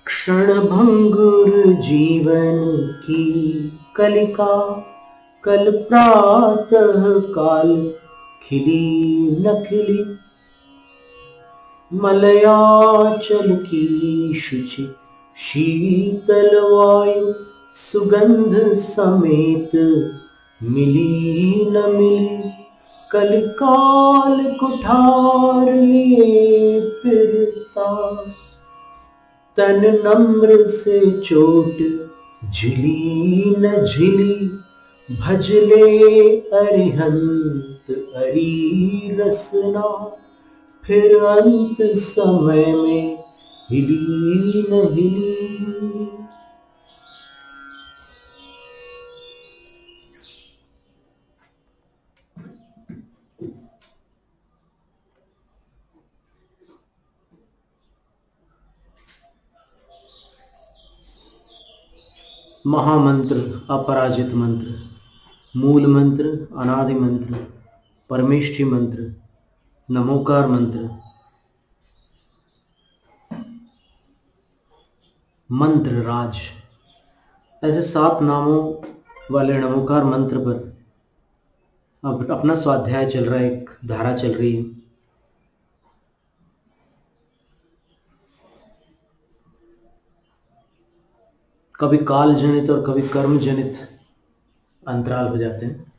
क्षणभंगुर जीवन की कलिका कल प्रातः काल खिली न खिली। मलयाचल की शुचि शीतल वायु सुगंध समेत मिली न मिली। कलिकाल कुठार लिए फिरता तन नम्र से चोट झिली न झिली। भजले अरिहंत अरी रसना फिर अंत समय में हिली न हिली। महामंत्र, अपराजित मंत्र, मूल मंत्र, अनादि मंत्र, परमेष्ठी मंत्र, नमोकार मंत्र, मंत्र राज, ऐसे 7 नामों वाले नमोकार मंत्र पर अब अपना स्वाध्याय चल रहा है, एक धारा चल रही है। कभी काल जनित और कभी कर्म जनित अंतराल हो जाते हैं।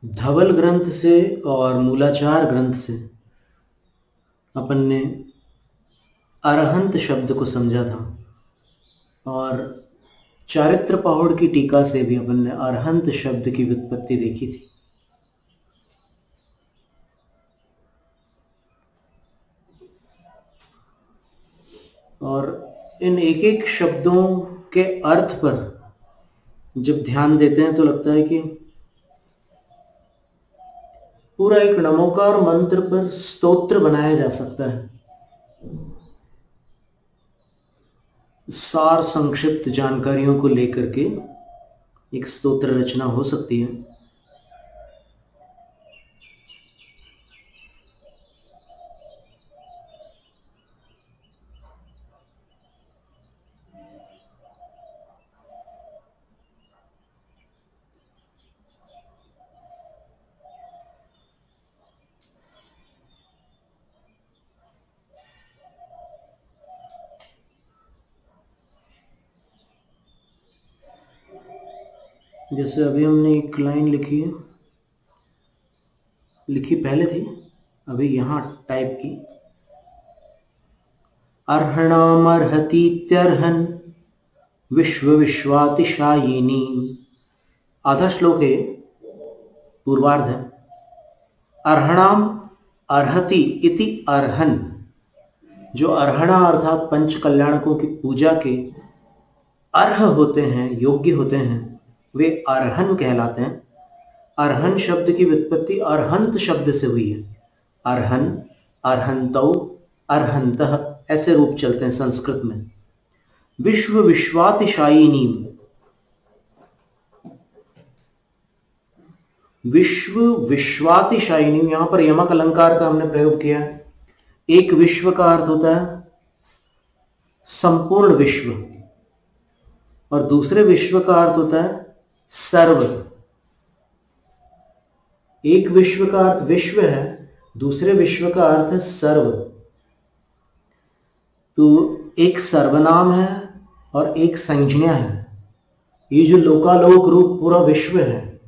धवल ग्रंथ से और मूलाचार ग्रंथ से अपन ने अरहंत शब्द को समझा था, और चारित्र पहाड़ की टीका से भी अपन ने अरहंत शब्द की व्युत्पत्ति देखी थी। और इन एक एक शब्दों के अर्थ पर जब ध्यान देते हैं तो लगता है कि पूरा एक नमोकार मंत्र पर स्तोत्र बनाया जा सकता है। सार संक्षिप्त जानकारियों को लेकर के एक स्तोत्र रचना हो सकती है। जैसे अभी हमने एक लाइन लिखी है, लिखी पहले थी, अभी यहां टाइप की। अर्हणामर्हतीत्यर्हन् विश्व विश्वातिशायिनी। आधा श्लोक है, पूर्वार्ध है। अर्हणाम अर्हति इति अर्हन्, जो अर्हणा अर्थात पंच कल्याणकों की पूजा के अर्ह होते हैं, योग्य होते हैं, वे अर्हन कहलाते हैं। अर्हन शब्द की व्युत्पत्ति अर्हंत शब्द से हुई है। अर्हन, अर्हंतौ, अर्हंतः ऐसे रूप चलते हैं संस्कृत में। विश्व विश्वातिशायिनी, विश्व विश्वातिशायिनी, यहां पर यमक अलंकार का हमने प्रयोग किया है। एक विश्व का अर्थ होता है संपूर्ण विश्व, और दूसरे विश्व का अर्थ होता है सर्व। एक विश्व का अर्थ विश्व है, दूसरे विश्व का अर्थ है सर्व। तो एक सर्वनाम है और एक संज्ञा है। ये जो लोकालोक रूप पूरा विश्व है,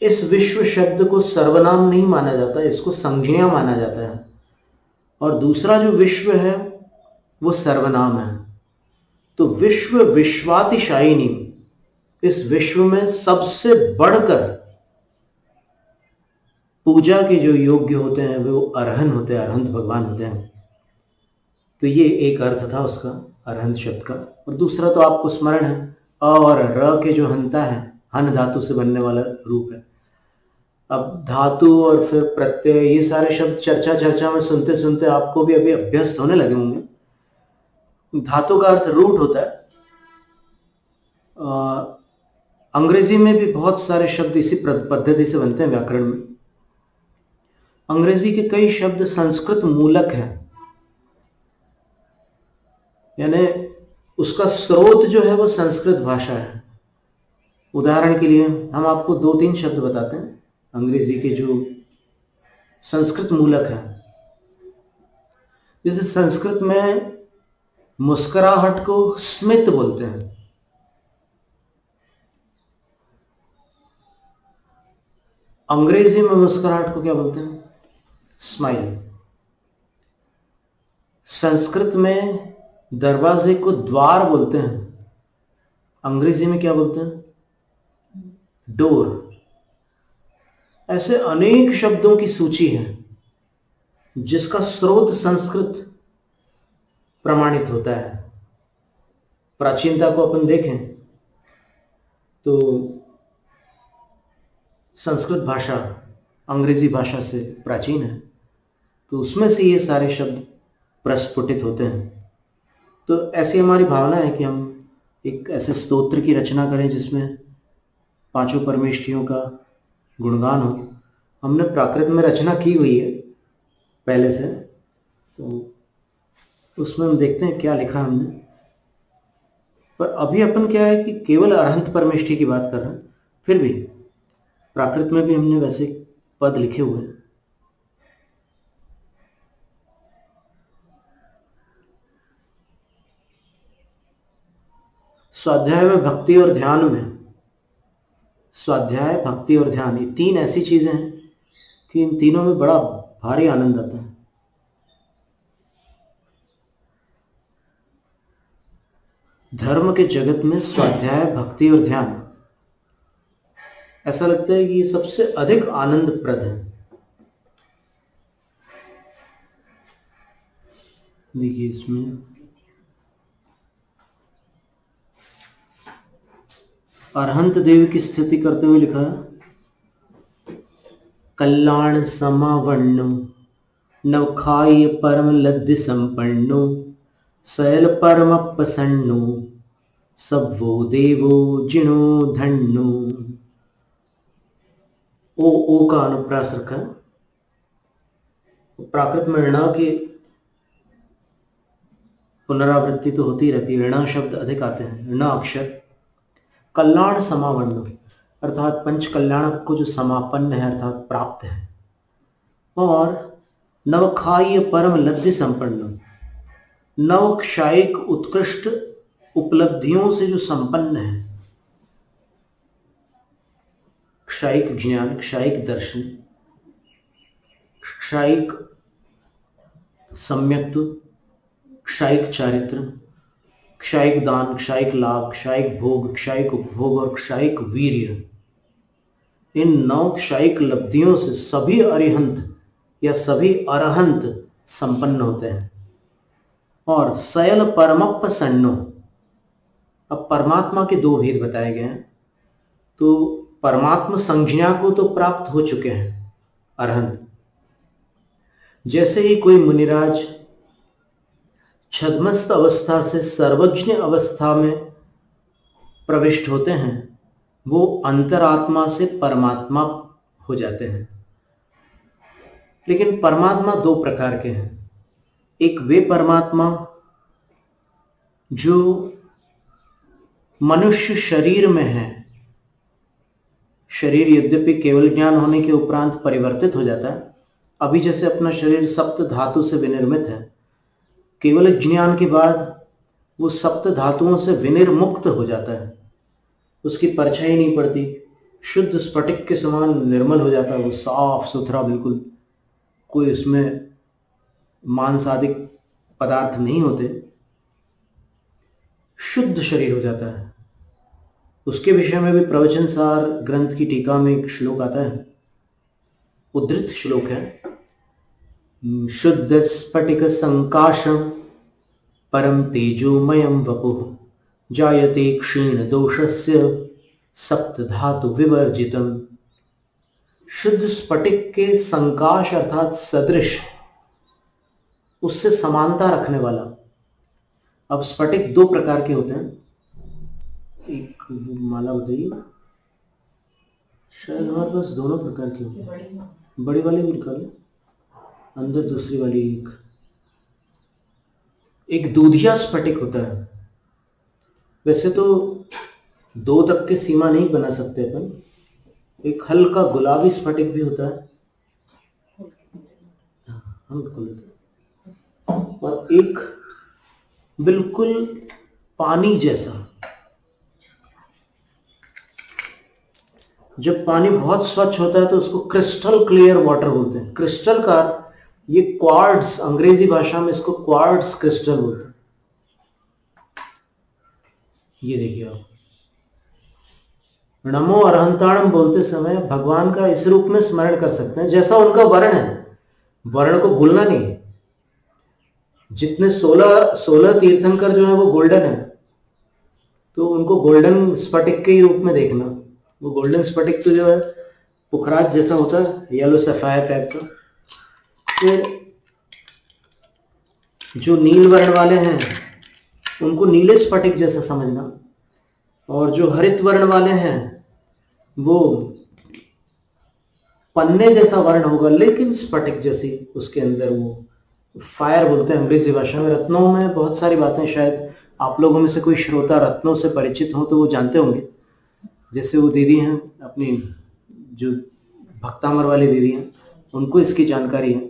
इस विश्व शब्द को सर्वनाम नहीं माना जाता, इसको संज्ञा माना जाता है। और दूसरा जो विश्व है वो सर्वनाम है। तो विश्व विश्वातिशायिनी, इस विश्व में सबसे बढ़कर पूजा के जो योग्य होते हैं वो अरहन होते हैं, अरहंत भगवान होते हैं। तो ये एक अर्थ था उसका, अरहंत शब्द का। और दूसरा तो आपको स्मरण है, अ और र के जो हंता है, हन धातु से बनने वाला रूप है। अब धातु और फिर प्रत्यय, ये सारे शब्द चर्चा में सुनते सुनते आपको भी अभी अभ्यस्त होने लगे होंगे। धातु का अर्थ रूट होता है। अंग्रेजी में भी बहुत सारे शब्द इसी पद्धति से बनते हैं व्याकरण में। अंग्रेजी के कई शब्द संस्कृत मूलक हैं, यानी उसका स्रोत जो है वो संस्कृत भाषा है। उदाहरण के लिए हम आपको 2-3 शब्द बताते हैं अंग्रेजी के जो संस्कृत मूलक है। जैसे संस्कृत में मुस्कुराहट को स्मित बोलते हैं, अंग्रेजी में मुस्कुराहट को क्या बोलते हैं? स्माइल। संस्कृत में दरवाजे को द्वार बोलते हैं, अंग्रेजी में क्या बोलते हैं? डोर। ऐसे अनेक शब्दों की सूची है जिसका स्रोत संस्कृत प्रमाणित होता है। प्राचीनता को अपन देखें तो संस्कृत भाषा अंग्रेजी भाषा से प्राचीन है, तो उसमें से ये सारे शब्द प्रस्फुटित होते हैं। तो ऐसी हमारी भावना है कि हम एक ऐसे स्तोत्र की रचना करें जिसमें 5 परमेष्ठियों का गुणगान हो। हमने प्राकृत में रचना की हुई है पहले से, तो उसमें हम देखते हैं क्या लिखा हमने। पर अभी अपन क्या है कि केवल अरहंत परमेष्ठी की बात कर रहे हैं, फिर भी प्राकृत में भी हमने वैसे पद लिखे हुए हैं। स्वाध्याय में भक्ति और ध्यान में, स्वाध्याय, भक्ति और ध्यान, ये 3 ऐसी चीजें हैं कि इन तीनों में बड़ा भारी आनंद आता है। धर्म के जगत में स्वाध्याय, भक्ति और ध्यान ऐसा लगता है कि ये सबसे अधिक आनंदप्रद है। देखिए इसमें अरहंत देव की स्थिति करते हुए लिखा है, कल्याण समावर्ण नवखाय परम लब्धि संपन्नो शैल परम प्रसन्नो सवो देवो जिनो धन्नो। ओ का अनुप्रास रखा है। प्राकृत में ऋण की पुनरावृत्ति तो होती रहती है, ऋण शब्द अधिक आते हैं, ऋण अक्षर। कल्याण समावर्ण अर्थात पंच कल्याण को जो समापन्न है अर्थात प्राप्त है, और नवखाय परम लब्धि संपन्न, नव क्षायिक उत्कृष्ट उपलब्धियों से जो संपन्न है। क्षायिक ज्ञान, क्षायिक दर्शन, क्षायिक सम्यक्त्व, क्षायिक चारित्र, क्षायिक दान, क्षायिक लाभ, क्षायिक भोग, क्षायिक उपभोग और क्षायिक वीर्य। इन 9 क्षायिक लब्धियों से सभी अरिहंत या सभी अरहंत संपन्न होते हैं। और सयल परमप सन्नो, अब परमात्मा के 2 भेद बताए गए हैं। तो परमात्मा संज्ञा को तो प्राप्त हो चुके हैं अरहंत। जैसे ही कोई मुनिराज छद्मस्त अवस्था से सर्वज्ञ अवस्था में प्रविष्ट होते हैं, वो अंतरात्मा से परमात्मा हो जाते हैं। लेकिन परमात्मा 2 प्रकार के हैं। एक वे परमात्मा जो मनुष्य शरीर में है, शरीर यद्यपि केवल ज्ञान होने के उपरांत परिवर्तित हो जाता है। अभी जैसे अपना शरीर सप्त धातु से विनिर्मित है, केवल ज्ञान के बाद वो सप्त धातुओं से विनिर्मुक्त हो जाता है, उसकी परछाई नहीं पड़ती, शुद्ध स्फटिक के समान निर्मल हो जाता है, वो साफ सुथरा बिल्कुल, कोई उसमें मांस आदि पदार्थ नहीं होते, शुद्ध शरीर हो जाता है। उसके विषय में भी प्रवचन सार ग्रंथ की टीका में एक श्लोक आता है, उद्धृत श्लोक है, शुद्ध स्फटिक संकाशम परम तेजोमयम वपुः जायते क्षीण दोषस्य सप्त धातु विवर्जितम। शुद्ध स्फटिक के संकाश अर्थात सदृश, उससे समानता रखने वाला अब स्फटिक दो प्रकार के होते हैं, एक माला बताइए, शायद हमारे पास दोनों प्रकार के होते हैं, बड़ी वाली भी निकालें, अंदर दूसरी वाली एक दूधिया स्फटिक होता है। वैसे तो दो तक की सीमा नहीं बना सकते अपन, एक हल्का गुलाबी स्फटिक भी होता है, हम खोल लेते हैं, और एक बिल्कुल पानी जैसा, जब पानी बहुत स्वच्छ होता है तो उसको क्रिस्टल क्लियर वाटर बोलते हैं। क्रिस्टल का ये क्वार्ट्स, अंग्रेजी भाषा में इसको क्वार्ट्स क्रिस्टल बोलते हैं। ये देखिए आप, नमो अरहंताणम बोलते समय भगवान का इस रूप में स्मरण कर सकते हैं जैसा उनका वर्ण है, वर्ण को भूलना नहीं। जितने 16 तीर्थंकर जो है वो गोल्डन है, तो उनको गोल्डन स्फटिक के रूप में देखना। वो गोल्डन स्फटिक तो जो है पुखराज जैसा होता है, येलो सफायर टाइप का। फिर जो नील वर्ण वाले हैं उनको नीले स्फटिक जैसा समझना, और जो हरित वर्ण वाले हैं वो पन्ने जैसा वर्ण होगा लेकिन स्फटिक जैसी, उसके अंदर वो फायर बोलते हैं अंग्रेजी भाषा में। रत्नों में बहुत सारी बातें, शायद आप लोगों में से कोई श्रोता रत्नों से परिचित हो तो वो जानते होंगे। जैसे वो दीदी हैं अपनी जो भक्तामर वाली दीदी हैं, उनको इसकी जानकारी है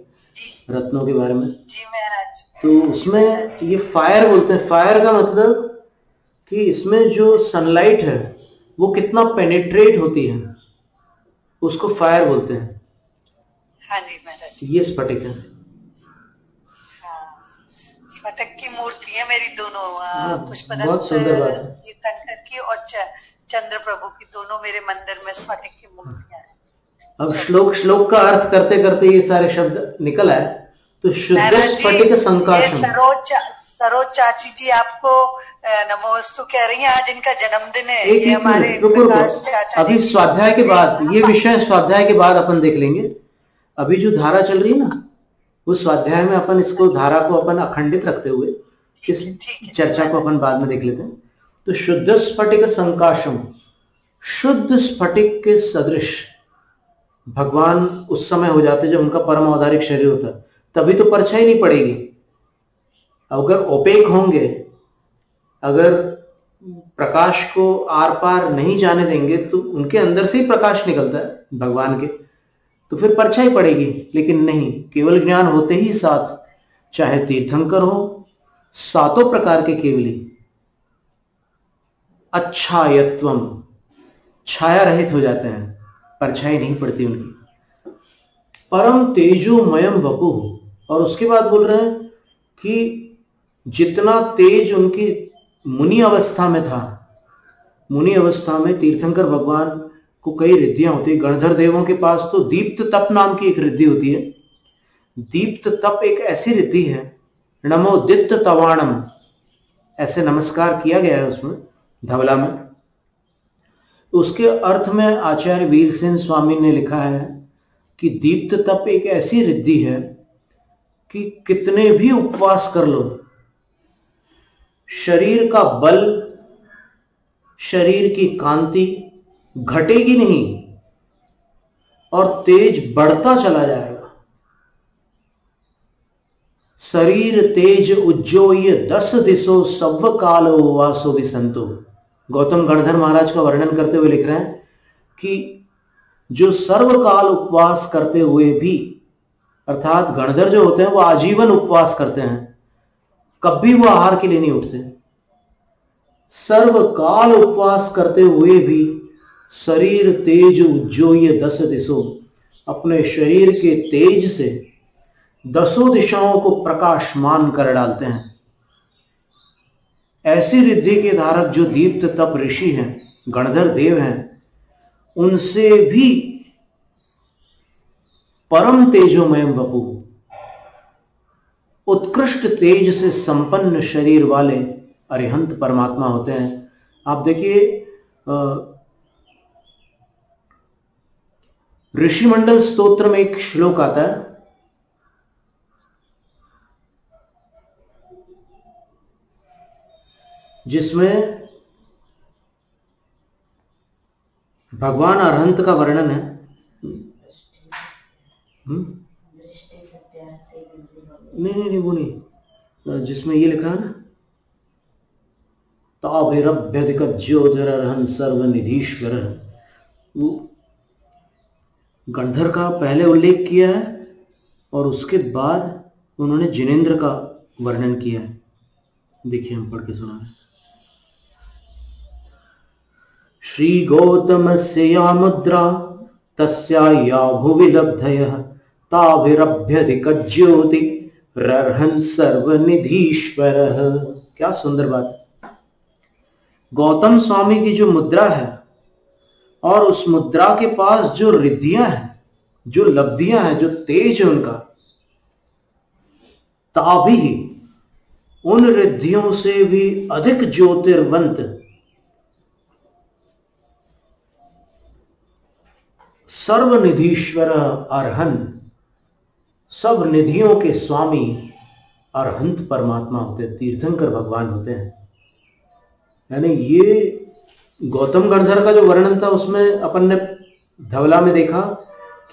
रत्नों के बारे में। तो उसमें ये फायर बोलते हैं। फायर का मतलब कि इसमें जो सनलाइट है वो कितना पेनिट्रेट होती है, उसको फायर बोलते हैं। हाँ जी महाराज। ये स्फटिक है। स्फटिक की मूर्ति है मेरी दोनों, पुष्पदत्त बहुत सुंदर बात है। तीर्थंकर की और चंद्र प्रभु की, दोनों मेरे मंदिर में स्फटिक की मूर्तियां हैं। अब श्लोक का अर्थ करते करते ये सारे शब्द निकल आए। तो शुद्ध स्फटिक संकाशम। सरोज चाची जी आपको नमोस्तु कह रही हैं, आज इनका जन्मदिन है। ये हमारे अभी स्वाध्याय के बाद, ये विषय स्वाध्याय के बाद अपन देख लेंगे। अभी जो धारा चल रही है ना, उस स्वाध्याय में अपन इसको, धारा को अपन अखंडित रखते हुए इस चर्चा को अपन बाद में देख लेते हैं। तो शुद्ध स्फटिक संकाशम, शुद्ध स्फटिक के सदृश भगवान उस समय हो जाते जब उनका परम औदारिक शरीर होता है, तभी तो परछाई नहीं पड़ेगी। अगर ओपेक होंगे, अगर प्रकाश को आर पार नहीं जाने देंगे तो उनके अंदर से ही प्रकाश निकलता है भगवान के, तो फिर परछाई पड़ेगी। लेकिन नहीं, केवल ज्ञान होते ही साथ, चाहे तीर्थंकर हो, सातों प्रकार के केवली अच्छायत्वम, छाया रहित हो जाते हैं, परछाई नहीं पड़ती उनकी। परम तेजोमयम वपु, और उसके बाद बोल रहे हैं कि जितना तेज उनकी मुनि अवस्था में था, मुनि अवस्था में तीर्थंकर भगवान को कई रिद्धियां होती है। गणधर देवों के पास तो दीप्त तप नाम की एक रिद्धि होती है। दीप्त तप एक ऐसी रिद्धि है, नमोदित तवाणम, ऐसे नमस्कार किया गया है उसमें धवला में। उसके अर्थ में आचार्य वीर सिंह स्वामी ने लिखा है कि दीप्त तप एक ऐसी रिद्धि है कि कितने भी उपवास कर लो, शरीर का बल, शरीर की कांति घटेगी नहीं और तेज बढ़ता चला जाएगा। शरीर तेज उज्जोय 10 दिशो सव्व कालो वासो विसंतो। गौतम गणधर महाराज का वर्णन करते हुए लिख रहे हैं कि जो सर्वकाल उपवास करते हुए भी, अर्थात गणधर जो होते हैं वो आजीवन उपवास करते हैं, कभी वो आहार के लिए नहीं उठते। सर्वकाल उपवास करते हुए भी शरीर तेज उज्जोय 10 दिशो, अपने शरीर के तेज से 10 दिशाओं को प्रकाशमान कर डालते हैं। ऐसी रिद्धि के धारक जो दीप्त तप ऋषि हैं, गणधर देव हैं, उनसे भी परम तेजोमय वपु, उत्कृष्ट तेज से संपन्न शरीर वाले अरिहंत परमात्मा होते हैं। आप देखिए ऋषिमंडल स्तोत्र में एक श्लोक आता है, जिसमें भगवान अरहंत का वर्णन है। नहीं वो नहीं, जिसमें ये लिखा है ना, ताभिरभ्यधिक ज्योतिरर्हन् सर्वनिधीश्वर, वो गणधर का पहले उल्लेख किया है और उसके बाद उन्होंने जिनेंद्र का वर्णन किया है। देखिए हम पढ़ के सुना रहे। श्री गौतमस्य या मुद्रा तस्या या भुवि लब्धयः ताभिरभ्यधिक ज्योतिरर्हन् सर्वनिधीश्वरः। क्या सुंदर बात है। गौतम स्वामी की जो मुद्रा है और उस मुद्रा के पास जो रिद्धियां हैं, जो लब्धियां हैं, जो तेज है उनका, ताभी उन रिद्धियों से भी अधिक ज्योतिर्वंत सर्वनिधीश्वर अरहन्, सब निधियों के स्वामी अरहंत परमात्मा होते हैं, तीर्थंकर भगवान होते हैं। यानी ये गौतम गणधर का जो वर्णन था उसमें अपन ने धवला में देखा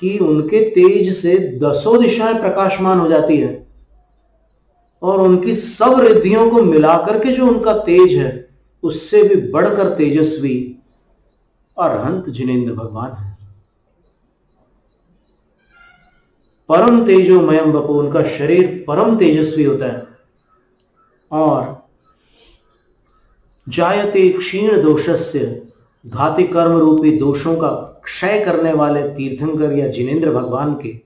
कि उनके तेज से 10 दिशाएं प्रकाशमान हो जाती है और उनकी सब रिद्धियों को मिलाकर के जो उनका तेज है उससे भी बढ़कर तेजस्वी अरहंत जिनेंद्र भगवान है। परम तेजोमयम वपु, उनका शरीर परम तेजस्वी होता है। और जायते क्षीण दोषस्य, घाती कर्म रूपी दोषों का क्षय करने वाले तीर्थंकर या जिनेंद्र भगवान के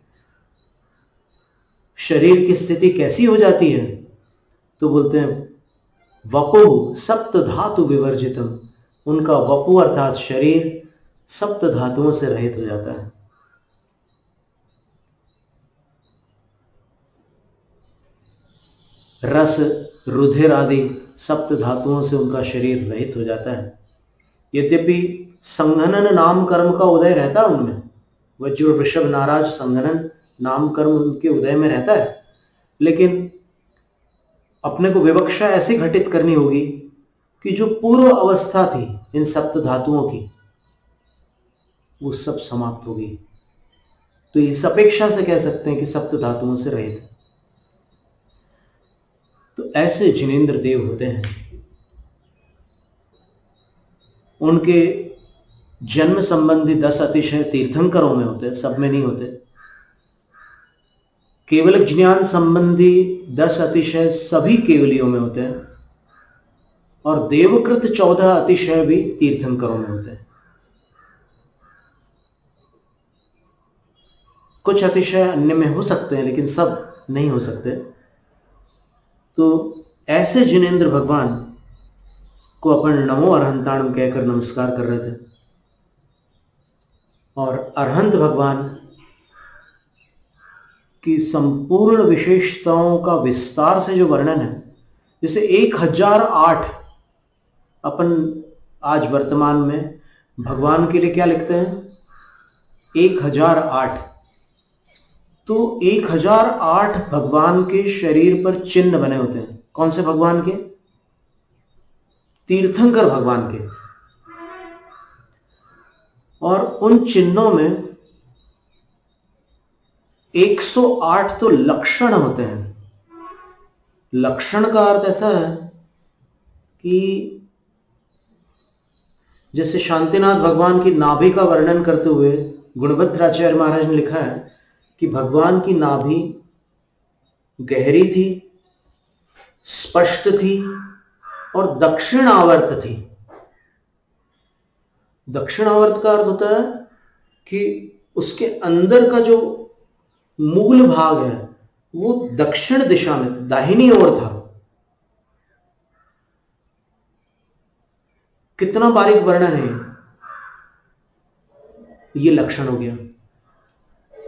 शरीर की स्थिति कैसी हो जाती है, तो बोलते हैं वपु सप्त धातु विवर्जितम, उनका वपु अर्थात शरीर सप्त धातुओं से रहित हो जाता है। रस रुधिर आदि सप्त धातुओं से उनका शरीर रहित हो जाता है। यद्यपि संघनन नाम कर्म का उदय रहता है उनमें, वज्र वृषभ नाराज संघनन नाम कर्म उनके उदय में रहता है, लेकिन अपने को विवक्षा ऐसी घटित करनी होगी कि जो पूर्व अवस्था थी इन सप्त धातुओं की वो सब समाप्त होगी। तो इस अपेक्षा से कह सकते हैं कि सप्त धातुओं से रहित। तो ऐसे जिनेंद्र देव होते हैं। उनके जन्म संबंधी 10 अतिशय तीर्थंकरों में होते हैं, सब में नहीं होते। केवल ज्ञान संबंधी 10 अतिशय सभी केवलियों में होते हैं और देवकृत 14 अतिशय भी तीर्थंकरों में होते हैं। कुछ अतिशय अन्य में हो सकते हैं लेकिन सब नहीं हो सकते। तो ऐसे जिनेंद्र भगवान को अपन नमो अरहंताणम कहकर नमस्कार कर रहे थे। और अरहंत भगवान की संपूर्ण विशेषताओं का विस्तार से जो वर्णन है, जैसे 1008 अपन आज वर्तमान में भगवान के लिए क्या लिखते हैं, 1008। तो 1008 भगवान के शरीर पर चिन्ह बने होते हैं। कौन से भगवान के? तीर्थंकर भगवान के। और उन चिन्हों में 108 तो लक्षण होते हैं। लक्षण का अर्थ ऐसा है कि जैसे शांतिनाथ भगवान की नाभि का वर्णन करते हुए गुणभद्राचार्य महाराज ने लिखा है कि भगवान की नाभि गहरी थी, स्पष्ट थी और दक्षिणावर्त थी। दक्षिणावर्त का अर्थ होता है कि उसके अंदर का जो मूल भाग है वो दक्षिण दिशा में दाहिनी ओर था। कितना बारीक वर्णन है, ये लक्षण हो गया।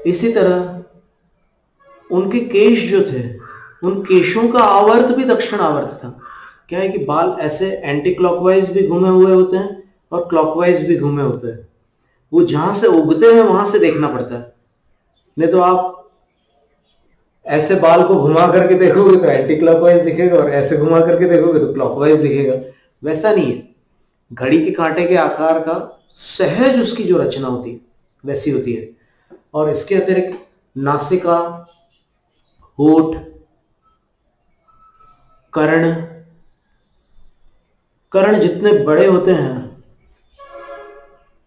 इसी तरह उनके केश जो थे, उन केशों का आवर्त भी दक्षिण आवर्त था। क्या है कि बाल ऐसे एंटी क्लॉकवाइज भी घूमे हुए होते हैं और क्लॉकवाइज भी घूमे होते हैं। वो जहां से उगते हैं वहां से देखना पड़ता है, नहीं तो आप ऐसे बाल को घुमा करके देखोगे तो एंटी क्लॉकवाइज दिखेगा और ऐसे घुमा करके देखोगे तो क्लॉकवाइज दिखेगा। वैसा नहीं है। घड़ी के कांटे के आकार का सहज उसकी जो रचना होती है वैसी होती है। और इसके अतिरिक्त नासिका, होठ, कर्ण, कर्ण जितने बड़े होते हैं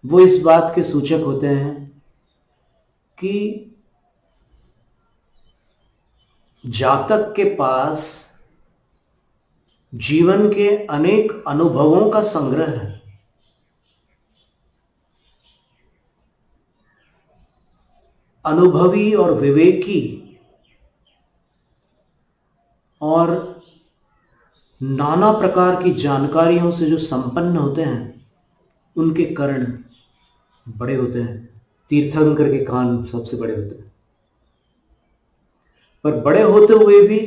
वो इस बात के सूचक होते हैं कि जातक के पास जीवन के अनेक अनुभवों का संग्रह है। अनुभवी और विवेकी और नाना प्रकार की जानकारियों से जो संपन्न होते हैं उनके कर्ण बड़े होते हैं। तीर्थंकर के कान सबसे बड़े होते हैं, पर बड़े होते हुए भी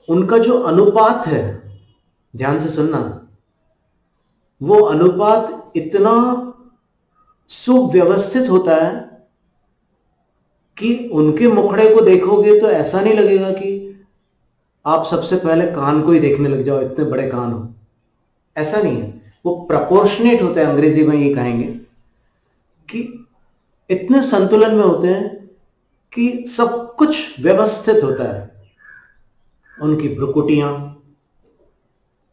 उनका जो अनुपात है, ध्यान से सुनना, वो अनुपात इतना सुव्यवस्थित होता है कि उनके मुखड़े को देखोगे तो ऐसा नहीं लगेगा कि आप सबसे पहले कान को ही देखने लग जाओ, इतने बड़े कान हो, ऐसा नहीं है। वो प्रपोर्शनेट होते हैं, अंग्रेजी में ये कहेंगे कि इतने संतुलन में होते हैं कि सब कुछ व्यवस्थित होता है। उनकी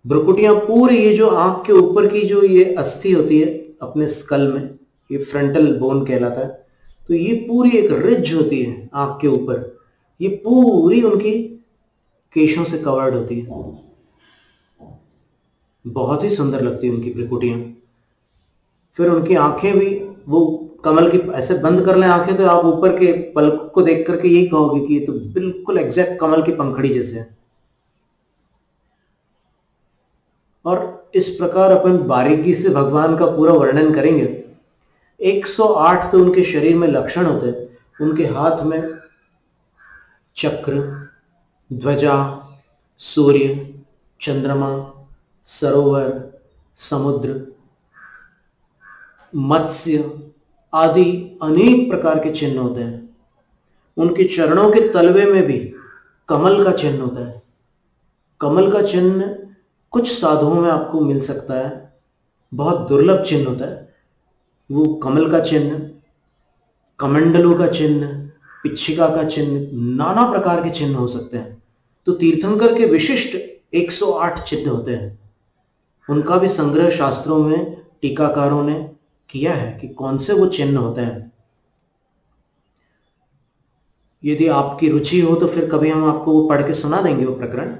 भ्रुकुटियां पूरी, ये जो आंख के ऊपर की जो ये अस्थि होती है अपने स्कल में, ये फ्रंटल बोन कहलाता है, तो ये पूरी एक रिज होती है आंख के ऊपर, ये पूरी उनकी केशों से कवर्ड होती है। बहुत ही सुंदर लगती है उनकी भ्रुकुटियां। फिर उनकी आंखें भी, वो कमल की, ऐसे बंद कर लें आंखें तो आप ऊपर के पलक को देख करके यही कहोगे कि ये तो बिल्कुल एग्जैक्ट कमल की पंखड़ी जैसे है। और इस प्रकार अपन बारीकी से भगवान का पूरा वर्णन करेंगे। 108 तो उनके शरीर में लक्षण होते हैं। उनके हाथ में चक्र, ध्वजा, सूर्य, चंद्रमा, सरोवर, समुद्र, मत्स्य आदि अनेक प्रकार के चिन्ह होते हैं। उनके चरणों के तलवे में भी कमल का चिन्ह होता है। कमल का चिन्ह कुछ साधुओं में आपको मिल सकता है, बहुत दुर्लभ चिन्ह होता है वो कमल का चिन्ह, कमंडलों का चिन्ह, पिच्छिका का चिन्ह, नाना प्रकार के चिन्ह हो सकते हैं। तो तीर्थंकर के विशिष्ट 108 चिन्ह होते हैं। उनका भी संग्रह शास्त्रों में टीकाकारों ने किया है कि कौन से वो चिन्ह होते हैं। यदि आपकी रुचि हो तो फिर कभी हम आपको वो पढ़ के सुना देंगे वो प्रकरण,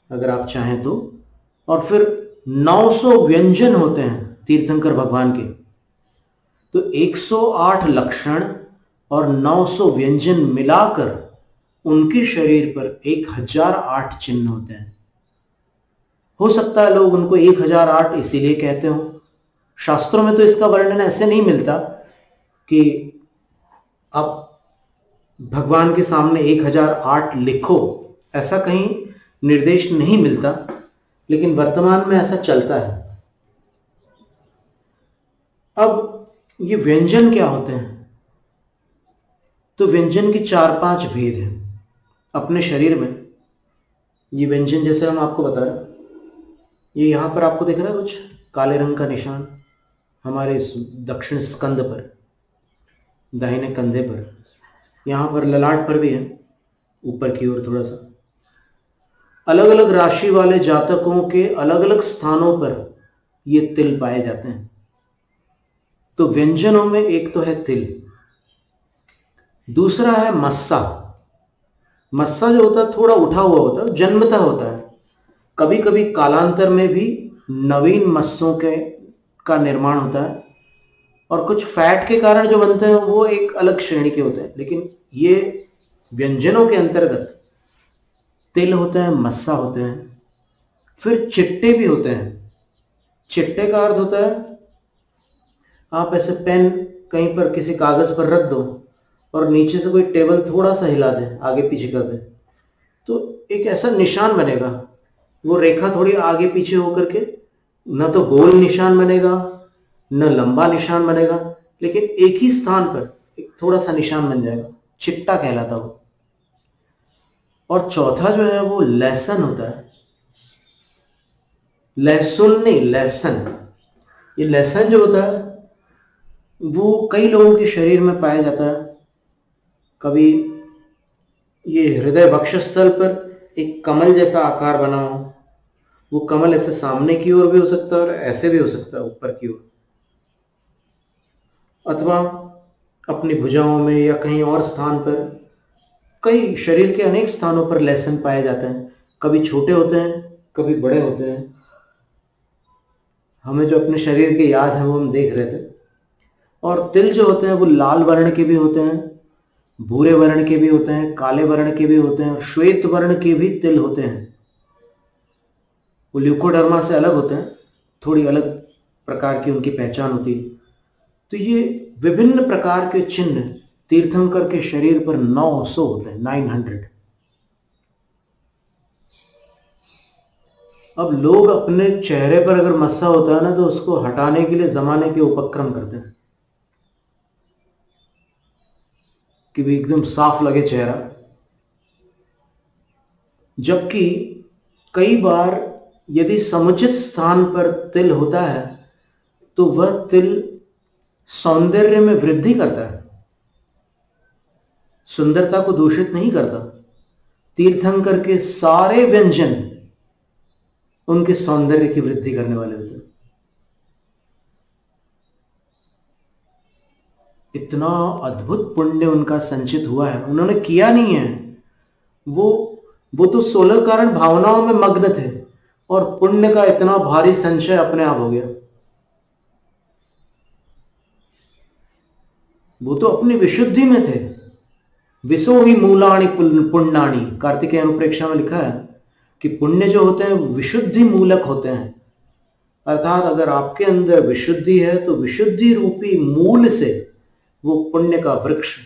अगर आप चाहें तो। और फिर 900 व्यंजन होते हैं तीर्थंकर भगवान के। तो 108 लक्षण और 900 व्यंजन मिलाकर उनके शरीर पर 1008 चिन्ह होते हैं। हो सकता है लोग उनको 1008 इसीलिए कहते हो। शास्त्रों में तो इसका वर्णन ऐसे नहीं मिलता कि आप भगवान के सामने 1008 लिखो, ऐसा कहीं निर्देश नहीं मिलता, लेकिन वर्तमान में ऐसा चलता है। अब ये व्यंजन क्या होते हैं? तो व्यंजन के 4-5 भेद हैं अपने शरीर में। ये व्यंजन जैसे हम आपको बता रहे हैं, ये यहां पर आपको दिख रहा है कुछ काले रंग का निशान हमारे दक्षिण स्कंद पर, दाहिने कंधे पर, यहां पर ललाट पर भी है, ऊपर की ओर थोड़ा सा। अलग अलग राशि वाले जातकों के अलग अलग स्थानों पर ये तिल पाए जाते हैं। तो व्यंजनों में एक तो है तिल, दूसरा है मस्सा। मस्सा जो होता है थोड़ा उठा हुआ होता है, जन्मतः होता है। कभी कभी कालांतर में भी नवीन मस्सों का निर्माण होता है, और कुछ फैट के कारण जो बनते हैं वो एक अलग श्रेणी के होते हैं। लेकिन ये व्यंजनों के अंतर्गत तिल होते हैं, मस्सा होते हैं। फिर चिट्टे भी होते हैं। चिट्टे का अर्थ होता है आप ऐसे पेन कहीं पर किसी कागज पर रख दो और नीचे से कोई टेबल थोड़ा सा हिला दे, आगे पीछे कर दे, तो एक ऐसा निशान बनेगा। वो रेखा थोड़ी आगे पीछे होकर के न तो गोल निशान बनेगा न लंबा निशान बनेगा, लेकिन एक ही स्थान पर एक थोड़ा सा निशान बन जाएगा, चिट्टा कहलाता वो। और चौथा जो है वो लहसन होता है। लहसुन नहीं, लहसन। ये लहसन जो होता है वो कई लोगों के शरीर में पाया जाता है। कभी ये हृदय वक्षस्थल पर एक कमल जैसा आकार बना हो, वो कमल ऐसे सामने की ओर भी हो सकता है और ऐसे भी हो सकता है ऊपर की ओर, अथवा अपनी भुजाओं में या कहीं और स्थान पर, कई शरीर के अनेक स्थानों पर लहसन पाए जाते हैं। कभी छोटे होते हैं, कभी बड़े होते हैं। हमें जो अपने शरीर के याद है वो हम देख रहे थे। और तिल जो होते हैं वो लाल वर्ण के भी होते हैं, भूरे वर्ण के भी होते हैं, काले वर्ण के भी होते हैं और श्वेत वर्ण के भी तिल होते हैं। वो ल्यूकोडर्मा से अलग होते हैं, थोड़ी अलग प्रकार की उनकी पहचान होती है। तो ये विभिन्न प्रकार के चिन्ह तीर्थंकर के शरीर पर 900 होते हैं, 900। अब लोग अपने चेहरे पर अगर मस्सा होता है ना तो उसको हटाने के लिए जमाने के उपक्रम करते हैं कि भी एकदम साफ लगे चेहरा। जबकि कई बार यदि समुचित स्थान पर तिल होता है तो वह तिल सौंदर्य में वृद्धि करता है, सुंदरता को दूषित नहीं करता। तीर्थंकर के सारे व्यंजन उनके सौंदर्य की वृद्धि करने वाले होते हैं। इतना अद्भुत पुण्य उनका संचित हुआ है, उन्होंने किया नहीं है। वो तो 16 कारण भावनाओं में मग्न थे और पुण्य का इतना भारी संचय अपने आप हो गया। वो तो अपनी विशुद्धि में थे। विसो ही मूलानि पुण्यानि, कार्तिकेय अनुप्रेक्षा में लिखा है कि पुण्य जो होते हैं विशुद्धि मूलक होते हैं। अर्थात अगर आपके अंदर विशुद्धि है तो विशुद्धि रूपी मूल से वो पुण्य का वृक्ष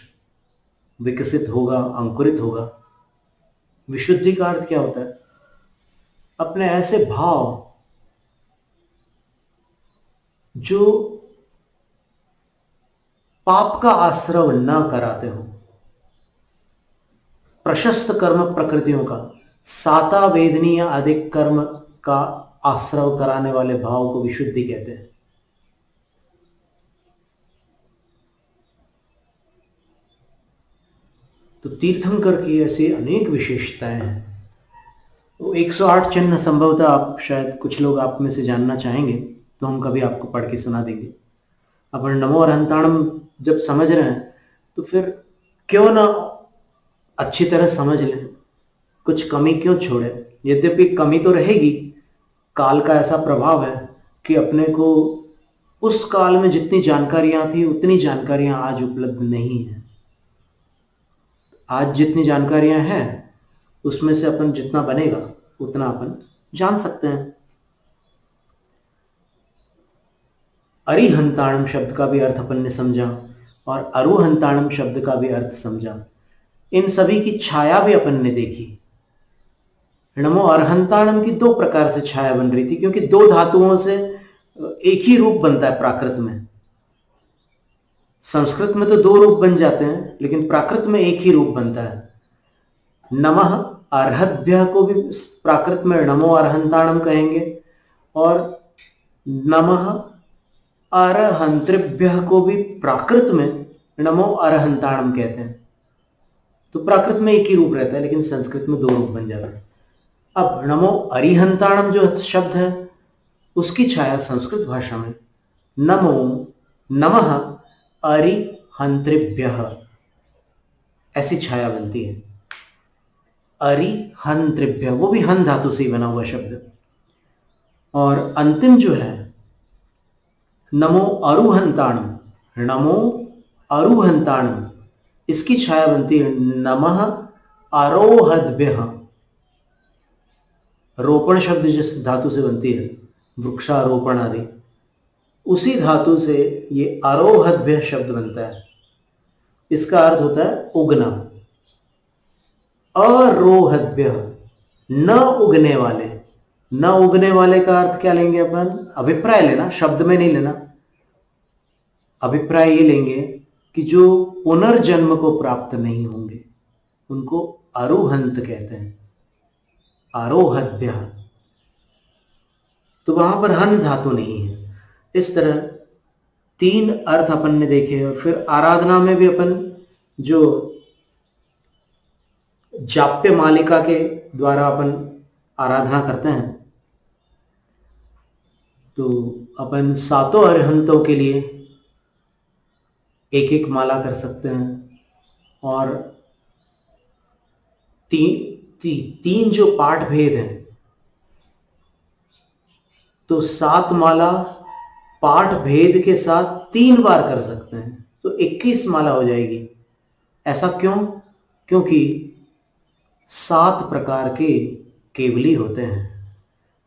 विकसित होगा, अंकुरित होगा। विशुद्धि का अर्थ क्या होता है? अपने ऐसे भाव जो पाप का आश्रव न कराते हो, प्रशस्त कर्म प्रकृतियों का, साता वेदनीय अधिक कर्म का आश्रव कराने वाले भाव को विशुद्धि कहते हैं। तो तीर्थंकर की ऐसी अनेक विशेषताएं हैं। तो 108 चिन्ह संभवतः आप शायद कुछ लोग आप में से जानना चाहेंगे, तो हम कभी आपको पढ़ के सुना देंगे। अपन नमो अरहंताणम जब समझ रहे हैं तो फिर क्यों ना अच्छी तरह समझ लें, कुछ कमी क्यों छोड़े। यद्यपि कमी तो रहेगी, काल का ऐसा प्रभाव है कि अपने को उस काल में जितनी जानकारियां थी उतनी जानकारियां आज उपलब्ध नहीं है। आज जितनी जानकारियां हैं उसमें से अपन जितना बनेगा उतना अपन जान सकते हैं। अरिहंताणम शब्द का भी अर्थ अपन ने समझा और अरुहंताणम शब्द का भी अर्थ समझा। इन सभी की छाया भी अपन ने देखी। नमो अरहंताणम की 2 प्रकार से छाया बन रही थी, क्योंकि 2 धातुओं से एक ही रूप बनता है प्राकृत में। संस्कृत में तो 2 रूप बन जाते हैं, लेकिन प्राकृत में एक ही रूप बनता है। नमः अर्हद्भ्यः को भी प्राकृत में नमो अरहंताणम कहेंगे और नमः अरहंतृभ्यः को भी प्राकृत में नमो अरहंताणम कहते हैं। तो प्राकृत में एक ही रूप रहता है, लेकिन संस्कृत में 2 रूप बन जाता है। अब नमो अरिहंताणम जो शब्द है उसकी छाया संस्कृत भाषा में नमो नमः अरिहंतृभ्यः ऐसी छाया बनती है। अरिहंतृभ्यः, वो भी हन धातु से ही बना हुआ शब्द। और अंतिम जो है नमो अरुहंताणम, नमो अरुहंताणम, इसकी छाया बनती है नमः आरोहद्भ्यः। रोपण शब्द जिस धातु से बनती है, वृक्षारोपण आदि, उसी धातु से ये आरोहद्भ्यः शब्द बनता है। इसका अर्थ होता है उगना। अरोहद्भ्यः, न उगने वाले। न उगने वाले का अर्थ क्या लेंगे अपन? अभिप्राय लेना, शब्द में नहीं लेना। अभिप्राय ये लेंगे कि जो पुनर्जन्म को प्राप्त नहीं होंगे उनको अरुहंत कहते हैं। आरोहद्भ्यः। तो वहां पर हन धातु नहीं है। इस तरह 3 अर्थ अपन ने देखे। और फिर आराधना में भी अपन जो जाप्य मालिका के द्वारा अपन आराधना करते हैं, तो अपन 7 अरहंतों के लिए एक एक माला कर सकते हैं। और तीन जो पाठ भेद हैं, तो 7 माला पाठ भेद के साथ 3 बार कर सकते हैं, तो 21 माला हो जाएगी। ऐसा क्यों? क्योंकि 7 प्रकार के केवली होते हैं।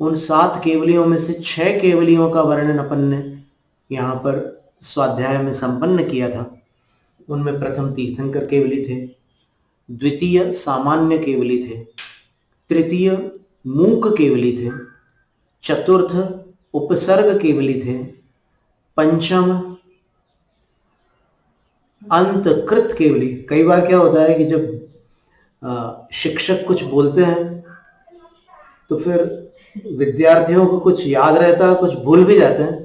उन 7 केवलियों में से 6 केवलियों का वर्णन अपन ने यहाँ पर स्वाध्याय में संपन्न किया था। उनमें प्रथम तीर्थंकर केवली थे, द्वितीय सामान्य केवली थे, तृतीय मूक केवली थे, चतुर्थ उपसर्ग केवली थे, पंचम अंतकृत केवली। कई बार क्या होता है कि जब शिक्षक कुछ बोलते हैं तो फिर विद्यार्थियों को कुछ याद रहता है, कुछ भूल भी जाते हैं,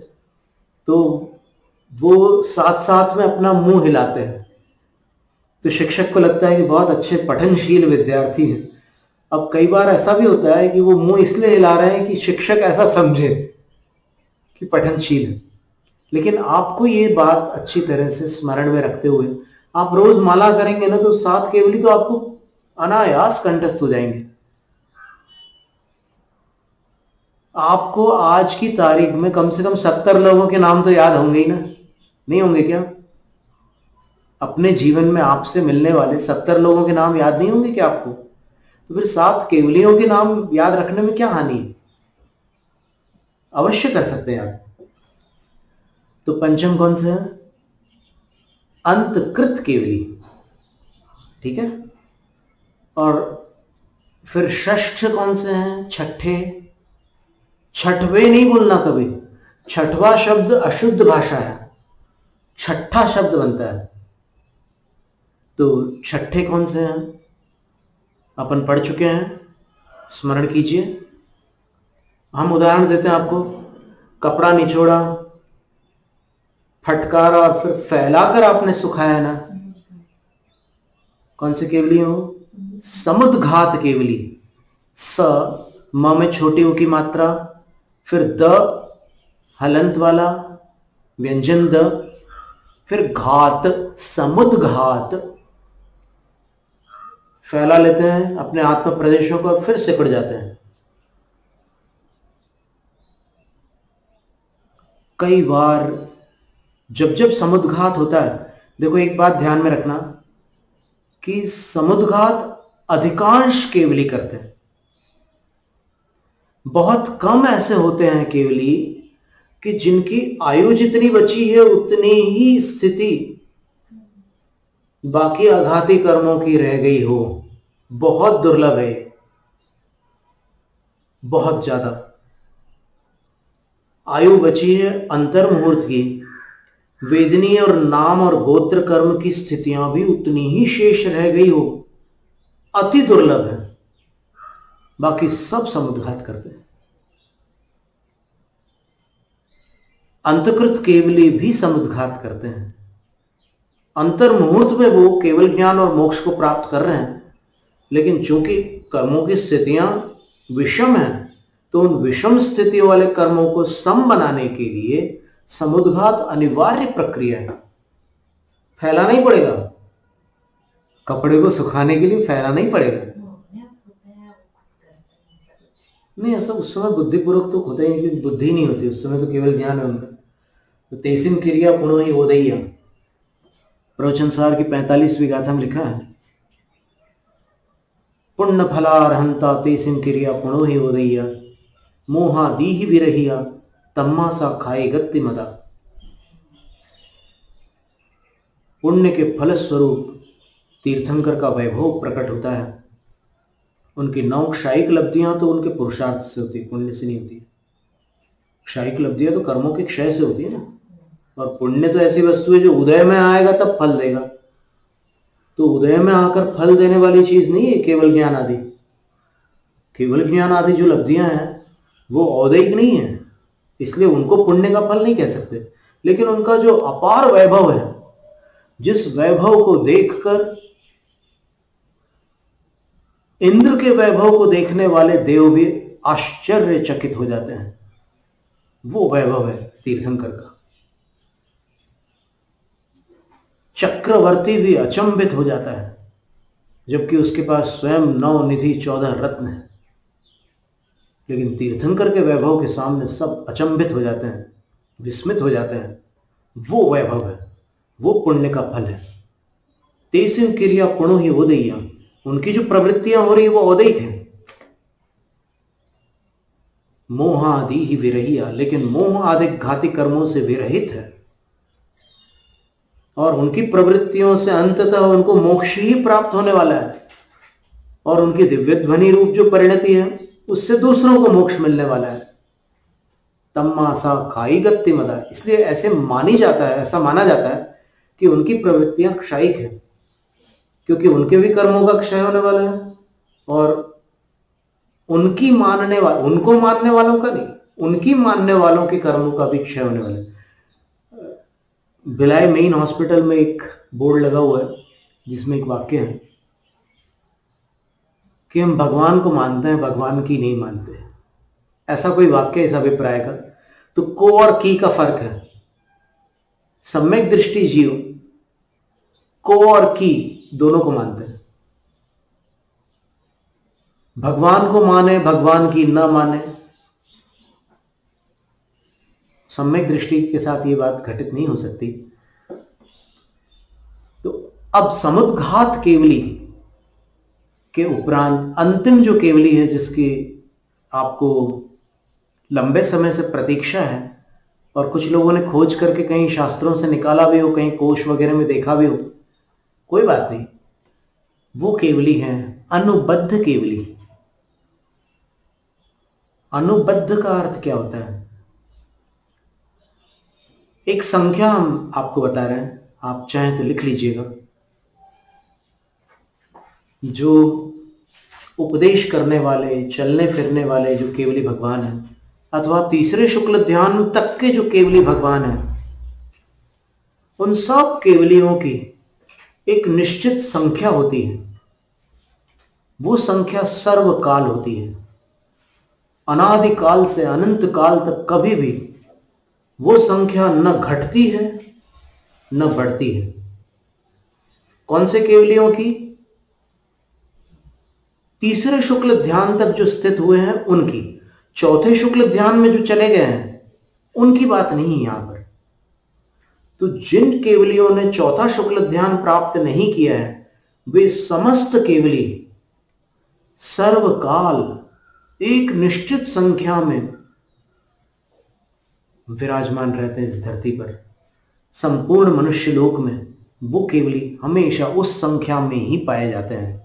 तो वो साथ साथ में अपना मुंह हिलाते हैं, तो शिक्षक को लगता है कि बहुत अच्छे पठनशील विद्यार्थी हैं। अब कई बार ऐसा भी होता है कि वो मुंह इसलिए हिला रहे हैं कि शिक्षक ऐसा समझे कि पठनशील है। लेकिन आपको ये बात अच्छी तरह से स्मरण में रखते हुए आप रोज माला करेंगे ना, तो 7 केवली तो आपको अनायास कंठस्थ हो जाएंगे। आपको आज की तारीख में कम से कम 70 लोगों के नाम तो याद होंगे ही ना, नहीं होंगे क्या? अपने जीवन में आपसे मिलने वाले 70 लोगों के नाम याद नहीं होंगे क्या आपको? तो फिर 7 केवलियों के नाम याद रखने में क्या हानि है? अवश्य कर सकते हैं आप। तो पंचम कौन सा है? अंतकृत केवली, ठीक है। और फिर षष्ठ कौन से हैं? छठे। छठवे नहीं बोलना कभी, छठवा शब्द अशुद्ध भाषा है, छठा शब्द बनता है। तो छठे कौन से हैं? अपन पढ़ चुके हैं, स्मरण कीजिए। हम उदाहरण देते हैं आपको। कपड़ा निचोड़ा, फटकारा और फिर फैलाकर आपने सुखाया ना, कौन सी केवली हो? समुद्घात केवली। स म में छोटी ऊ की मात्रा, फिर द हलंत वाला व्यंजन द, फिर घात, समुद्घात। फैला लेते हैं अपने आत्म प्रदेशों को, फिर सिकुड़ जाते हैं। कई बार जब जब समुद्घात होता है, देखो एक बात ध्यान में रखना कि समुद्घात अधिकांश केवली करते हैं। बहुत कम ऐसे होते हैं केवली कि जिनकी आयु जितनी बची है उतनी ही स्थिति बाकी आघाती कर्मों की रह गई हो। बहुत दुर्लभ है, बहुत ज्यादा। आयु बची है अंतर मुहूर्त की, वेदनीय और नाम और गोत्र कर्म की स्थितियां भी उतनी ही शेष रह गई हो, अति दुर्लभ है। बाकी सब समुद्घात करते हैं। अंतकृत केवली भी समुद्घात करते हैं। अंतर मुहूर्त में वो केवल ज्ञान और मोक्ष को प्राप्त कर रहे हैं, लेकिन चूंकि कर्मों की स्थितियां विषम हैं, तो उन विषम स्थिति वाले कर्मों को सम बनाने के लिए समुद्घात अनिवार्य प्रक्रिया है। फैलाना ही पड़ेगा, कपड़े को सुखाने के लिए फैलाना ही पड़ेगा। नहीं, ऐसा उस समय बुद्धिपूर्वक तो होता ही नहीं, क्योंकि बुद्धि नहीं होती उस समय, तो केवल ज्ञान है उनका। तो तेसिम क्रिया पुनः ही ओदय्य, प्रवचन सार की 45वीं गाथा में लिखा है, पुण्य फलारहंता तेसिम क्रिया पुनः ही ओदय्य, मोहा दीहि विरहिया तम्मा सा खाए गति मदा। पुण्य के फल स्वरूप तीर्थंकर का वैभव प्रकट होता है। उनकी 9 क्षायिक लब्धियां तो उनके पुरुषार्थ से होती है, पुण्य से नहीं होती। क्षायिक लब्धियां तो कर्मों के क्षय से होती है ना, और पुण्य तो ऐसी वस्तु है जो उदय में आएगा तब फल देगा। तो उदय में आकर फल देने वाली चीज नहीं है केवल ज्ञान आदि। केवल ज्ञान आदि जो लब्धियां हैं वो औदैहिक नहीं है, इसलिए उनको पुण्य का फल नहीं कह सकते, लेकिन उनका जो अपार वैभव है, जिस वैभव को देखकर इंद्र के वैभव को देखने वाले देव भी आश्चर्यचकित हो जाते हैं, वो वैभव है तीर्थंकर का। चक्रवर्ती भी अचंभित हो जाता है, जबकि उसके पास स्वयं 9 निधि 14 रत्न है, लेकिन तीर्थंकर के वैभव के सामने सब अचंभित हो जाते हैं, विस्मित हो जाते हैं। वो वैभव है, वो पुण्य का फल है। तेसिम क्रिया पुणो ही उदय्या, उनकी जो प्रवृत्तियां हो रही है वो औदयिक है। मोह आदि ही विरहिया, लेकिन मोह आदि घाती कर्मों से विरहित है, और उनकी प्रवृत्तियों से अंततः उनको मोक्ष ही प्राप्त होने वाला है, और उनकी दिव्य ध्वनि रूप जो परिणति है उससे दूसरों को मोक्ष मिलने वाला है। तम्मासा खाई गत्ति मदा, इसलिए ऐसे ऐसा माना जाता है कि उनकी प्रवृत्तियां क्षयिक है, क्योंकि उनके भी कर्मों का क्षय होने वाला है, और उनको मानने वालों का नहीं, उनकी मानने वालों के कर्मों का भी क्षय होने वाला है। भिलाई मेन हॉस्पिटल में एक बोर्ड लगा हुआ है जिसमें एक वाक्य है कि हम भगवान को मानते हैं, भगवान की नहीं मानते। ऐसा कोई वाक्य इस अभिप्राय का। तो को और की का फर्क है। सम्यक दृष्टि जीव को और की दोनों को मानते हैं। भगवान को माने, भगवान की न माने, सम्यक दृष्टि के साथ ये बात घटित नहीं हो सकती। तो अब समुद्घात केवली के उपरांत अंतिम जो केवली है, जिसकी आपको लंबे समय से प्रतीक्षा है, और कुछ लोगों ने खोज करके कहीं शास्त्रों से निकाला भी हो, कहीं कोश वगैरह में देखा भी हो, कोई बात नहीं, वो केवली है अनुबद्ध केवली। अनुबद्ध का अर्थ क्या होता है? एक संख्या हम आपको बता रहे हैं, आप चाहें तो लिख लीजिएगा। जो उपदेश करने वाले, चलने फिरने वाले जो केवली भगवान है, अथवा तीसरे शुक्ल ध्यान तक के जो केवली भगवान है, उन सब केवलियों की एक निश्चित संख्या होती है। वो संख्या सर्वकाल होती है। अनादिकाल से अनंत काल तक कभी भी वो संख्या न घटती है न बढ़ती है। कौन से केवलियों की? तीसरे शुक्ल ध्यान तक जो स्थित हुए हैं उनकी। चौथे शुक्ल ध्यान में जो चले गए हैं उनकी बात नहीं यहां पर। तो जिन केवलियों ने चौथा शुक्ल ध्यान प्राप्त नहीं किया है, वे समस्त केवली सर्वकाल एक निश्चित संख्या में विराजमान रहते हैं इस धरती पर। संपूर्ण मनुष्य लोक में वो केवली हमेशा उस संख्या में ही पाए जाते हैं।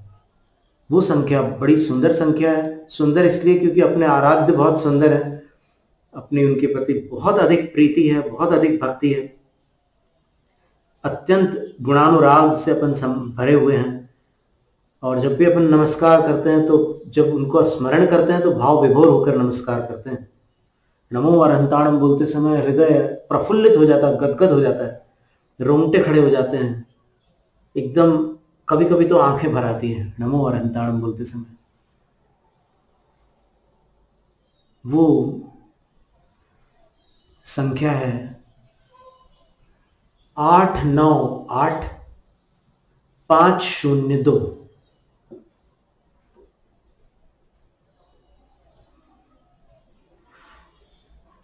वो संख्या बड़ी सुंदर संख्या है। सुंदर इसलिए क्योंकि अपने आराध्य बहुत सुंदर है, अपनी उनके प्रति बहुत अधिक प्रीति है, बहुत अधिक भक्ति है, अत्यंत गुणानुराग से अपन भरे हुए हैं। और जब भी अपन नमस्कार करते हैं, तो जब उनको स्मरण करते हैं तो भाव विभोर होकर नमस्कार करते हैं। नमो अरहंताणम बोलते समय हृदय प्रफुल्लित हो जाता है, गदगद हो जाता है, रोंगटे खड़े हो जाते हैं, एकदम कभी कभी तो आंखें भर आती हैं नमो अरहंताणम बोलते समय। वो संख्या है 898502।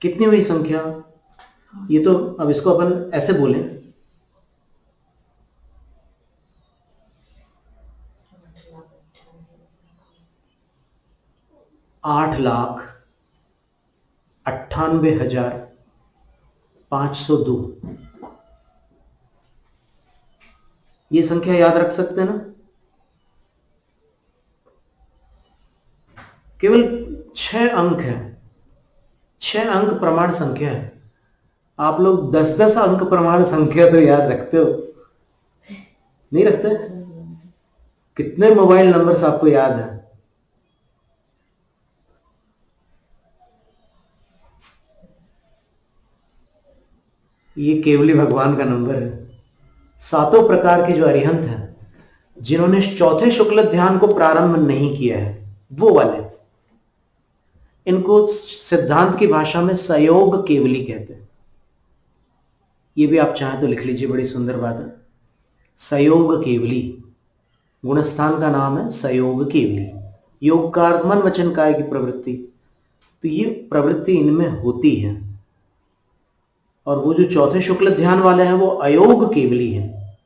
कितनी हुई संख्या? ये तो अब इसको अपन ऐसे बोलें, 8,98,502। ये संख्या याद रख सकते हैं ना? केवल 6 अंक है, 6 अंक प्रमाण संख्या है। आप लोग 10-10 अंक प्रमाण संख्या तो याद रखते हो? नहीं रखते? कितने मोबाइल नंबर्स आपको याद है? ये केवली भगवान का नंबर है। 7 प्रकार के जो अरिहंत हैं जिन्होंने चौथे शुक्ल ध्यान को प्रारंभ नहीं किया है, वो वाले, इनको सिद्धांत की भाषा में सयोग केवली कहते हैं। ये भी आप चाहें तो लिख लीजिए, बड़ी सुंदर बात है। सयोग केवली, गुणस्थान का नाम है सयोग केवली। योग का अर्थ मन वचन काया की प्रवृत्ति, तो ये प्रवृत्ति इनमें होती है। और वो जो चौथे शुक्ल ध्यान वाले हैं वो अयोग केवली हैं,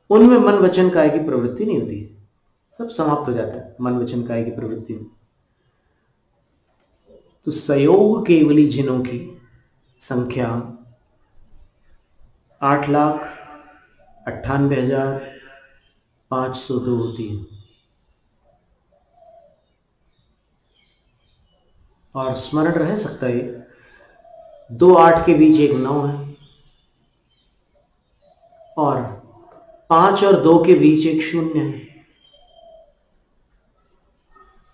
उनमें मन वचन काया की प्रवृत्ति नहीं होती है, सब समाप्त हो जाता है मन वचन काया की प्रवृत्ति में। तो सयोग केवली जिनों की संख्या 8,98,502 होती है। और स्मरण रह सकता है 2 8 के बीच एक 9 है, और 5 और 2 के बीच एक 0 है।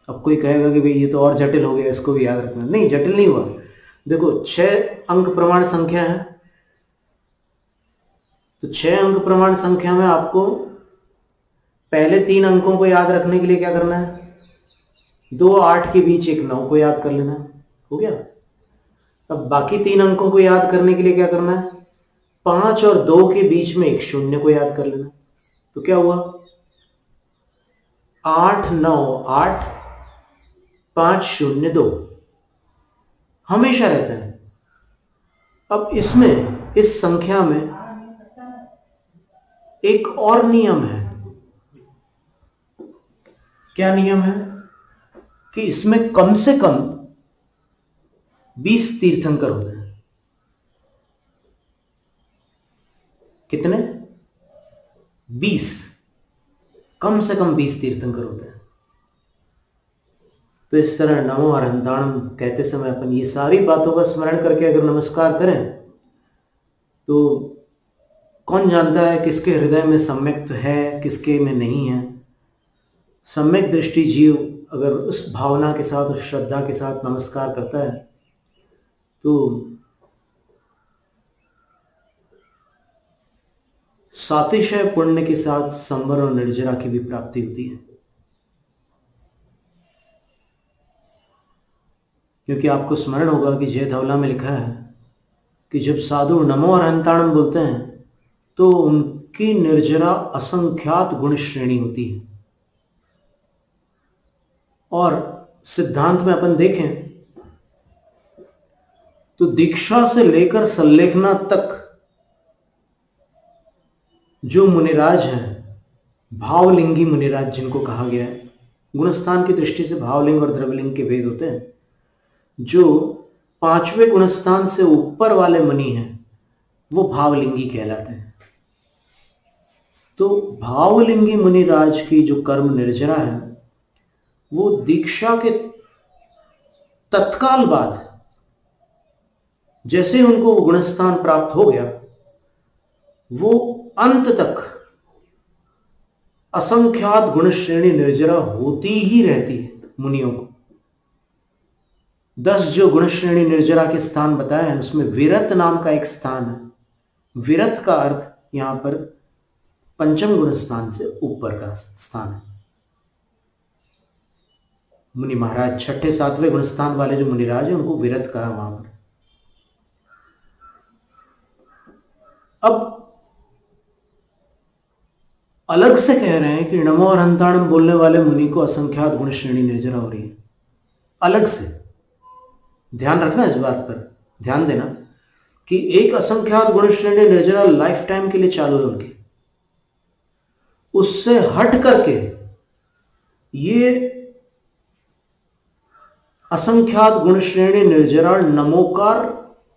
अब कोई कहेगा कि भाई ये तो और जटिल हो गया, इसको भी याद रखना। नहीं, जटिल नहीं हुआ। देखो 6 अंक प्रमाण संख्या है, तो 6 अंक प्रमाण संख्या में आपको पहले 3 अंकों को याद रखने के लिए क्या करना है? 2 8 के बीच एक 9 को याद कर लेना, हो गया। अब बाकी 3 अंकों को याद करने के लिए क्या करना है? 5 और 2 के बीच में एक 0 को याद कर लेना। तो क्या हुआ? 8 9 8 5 0 2 हमेशा रहता है। अब इसमें, इस संख्या में एक और नियम है। क्या नियम है? कि इसमें कम से कम 20 तीर्थंकर होते हैं। कितने? 20, कम से कम 20 तीर्थंकर होते हैं। तो इस तरह नमो अरहंताणम कहते समय अपन ये सारी बातों का स्मरण करके अगर नमस्कार करें तो कौन जानता है किसके हृदय में सम्यक्त है, किसके में नहीं है। सम्यक दृष्टि जीव अगर उस भावना के साथ, उस श्रद्धा के साथ नमस्कार करता है तो सातिशय पुण्य के साथ संवर और निर्जरा की भी प्राप्ति होती है। क्योंकि आपको स्मरण होगा कि जय धवला में लिखा है कि जब साधु नमो अरहंताणम बोलते हैं तो उनकी निर्जरा असंख्यात गुण श्रेणी होती है। और सिद्धांत में अपन देखें तो दीक्षा से लेकर संलेखना तक जो मुनिराज हैं, भावलिंगी मुनिराज जिनको कहा गया है, गुणस्थान की दृष्टि से भावलिंग और द्रव्यलिंग के भेद होते हैं। जो 5वें गुणस्थान से ऊपर वाले मुनि हैं वो भावलिंगी कहलाते हैं। तो भावलिंगी मुनिराज की जो कर्म निर्जरा है वो दीक्षा के तत्काल बाद जैसे उनको गुणस्थान प्राप्त हो गया, वो अंत तक असंख्यात गुण श्रेणी निर्जरा होती ही रहती है मुनियों को। 10 जो गुण श्रेणी निर्जरा के स्थान बताए हैं उसमें विरत नाम का एक स्थान है। विरत का अर्थ यहां पर पंचम गुण स्थान से ऊपर का स्थान है। मुनि महाराज 6ठे 7वें गुण स्थान वाले जो मुनिराज है उनको विरत कहा वहां पर। अब अलग से कह रहे हैं कि नमो अरहंताणम बोलने वाले मुनि को असंख्यात गुण श्रेणी निर्जरा हो रही है, अलग से। ध्यान रखना इस बात पर, ध्यान देना कि एक असंख्यात गुण श्रेणी निर्जरा लाइफ टाइम के लिए चालू है उनकी। उससे हट करके ये असंख्यात गुण श्रेणी निर्जरा नमोकार,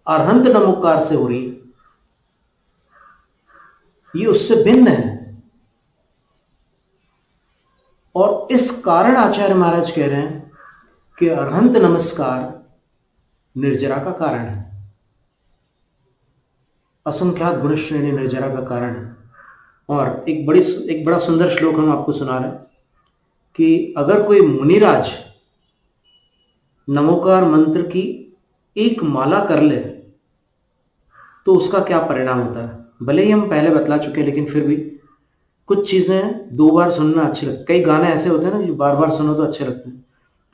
अरहंत नमोकार से हो रही है, ये उससे भिन्न है। और इस कारण आचार्य महाराज कह रहे हैं कि अरहंत नमस्कार निर्जरा का कारण है, असंख्यात गुण श्रेणी निर्जरा का कारण है। और एक बड़ा सुंदर श्लोक हम आपको सुना रहे हैं कि अगर कोई मुनिराज नमोकार मंत्र की एक माला कर ले तो उसका क्या परिणाम होता है। भले ही हम पहले बतला चुके हैं, लेकिन फिर भी कुछ चीज़ें 2 बार सुनना अच्छी लगती। कई गाने ऐसे होते हैं ना जो बार बार सुनो तो अच्छे लगते हैं,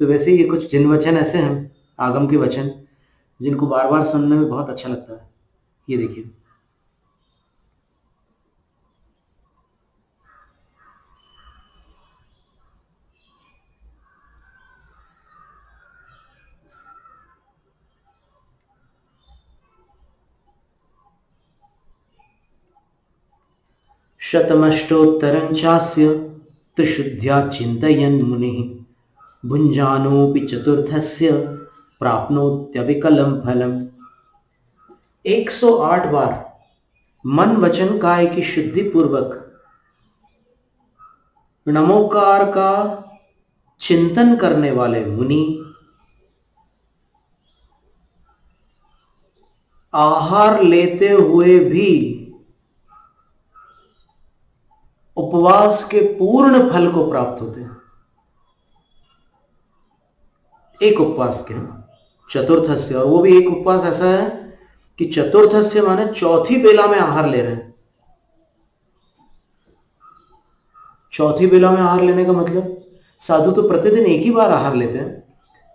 तो वैसे ही ये कुछ जिन वचन ऐसे हैं, आगम के वचन, जिनको बार बार सुनने में बहुत अच्छा लगता है। ये देखिए, शतमष्टोत्तरं चास्य त्रिशुद्ध्या चिन्तयन् मुनिः भुञ्जानोऽपि चतुर्थस्य प्राप्नोत्यविकलं फलम्। 108 बार मन वचन काय की शुद्धि पूर्वक नमोकार का चिंतन करने वाले मुनि आहार लेते हुए भी उपवास के पूर्ण फल को प्राप्त होते हैं। एक उपवास के चतुर्थस्य, और वो भी एक उपवास ऐसा है कि चतुर्थस्य माने चौथी बेला में आहार ले रहे हैं। चौथी बेला में आहार लेने का मतलब, साधु तो प्रतिदिन एक ही बार आहार लेते हैं,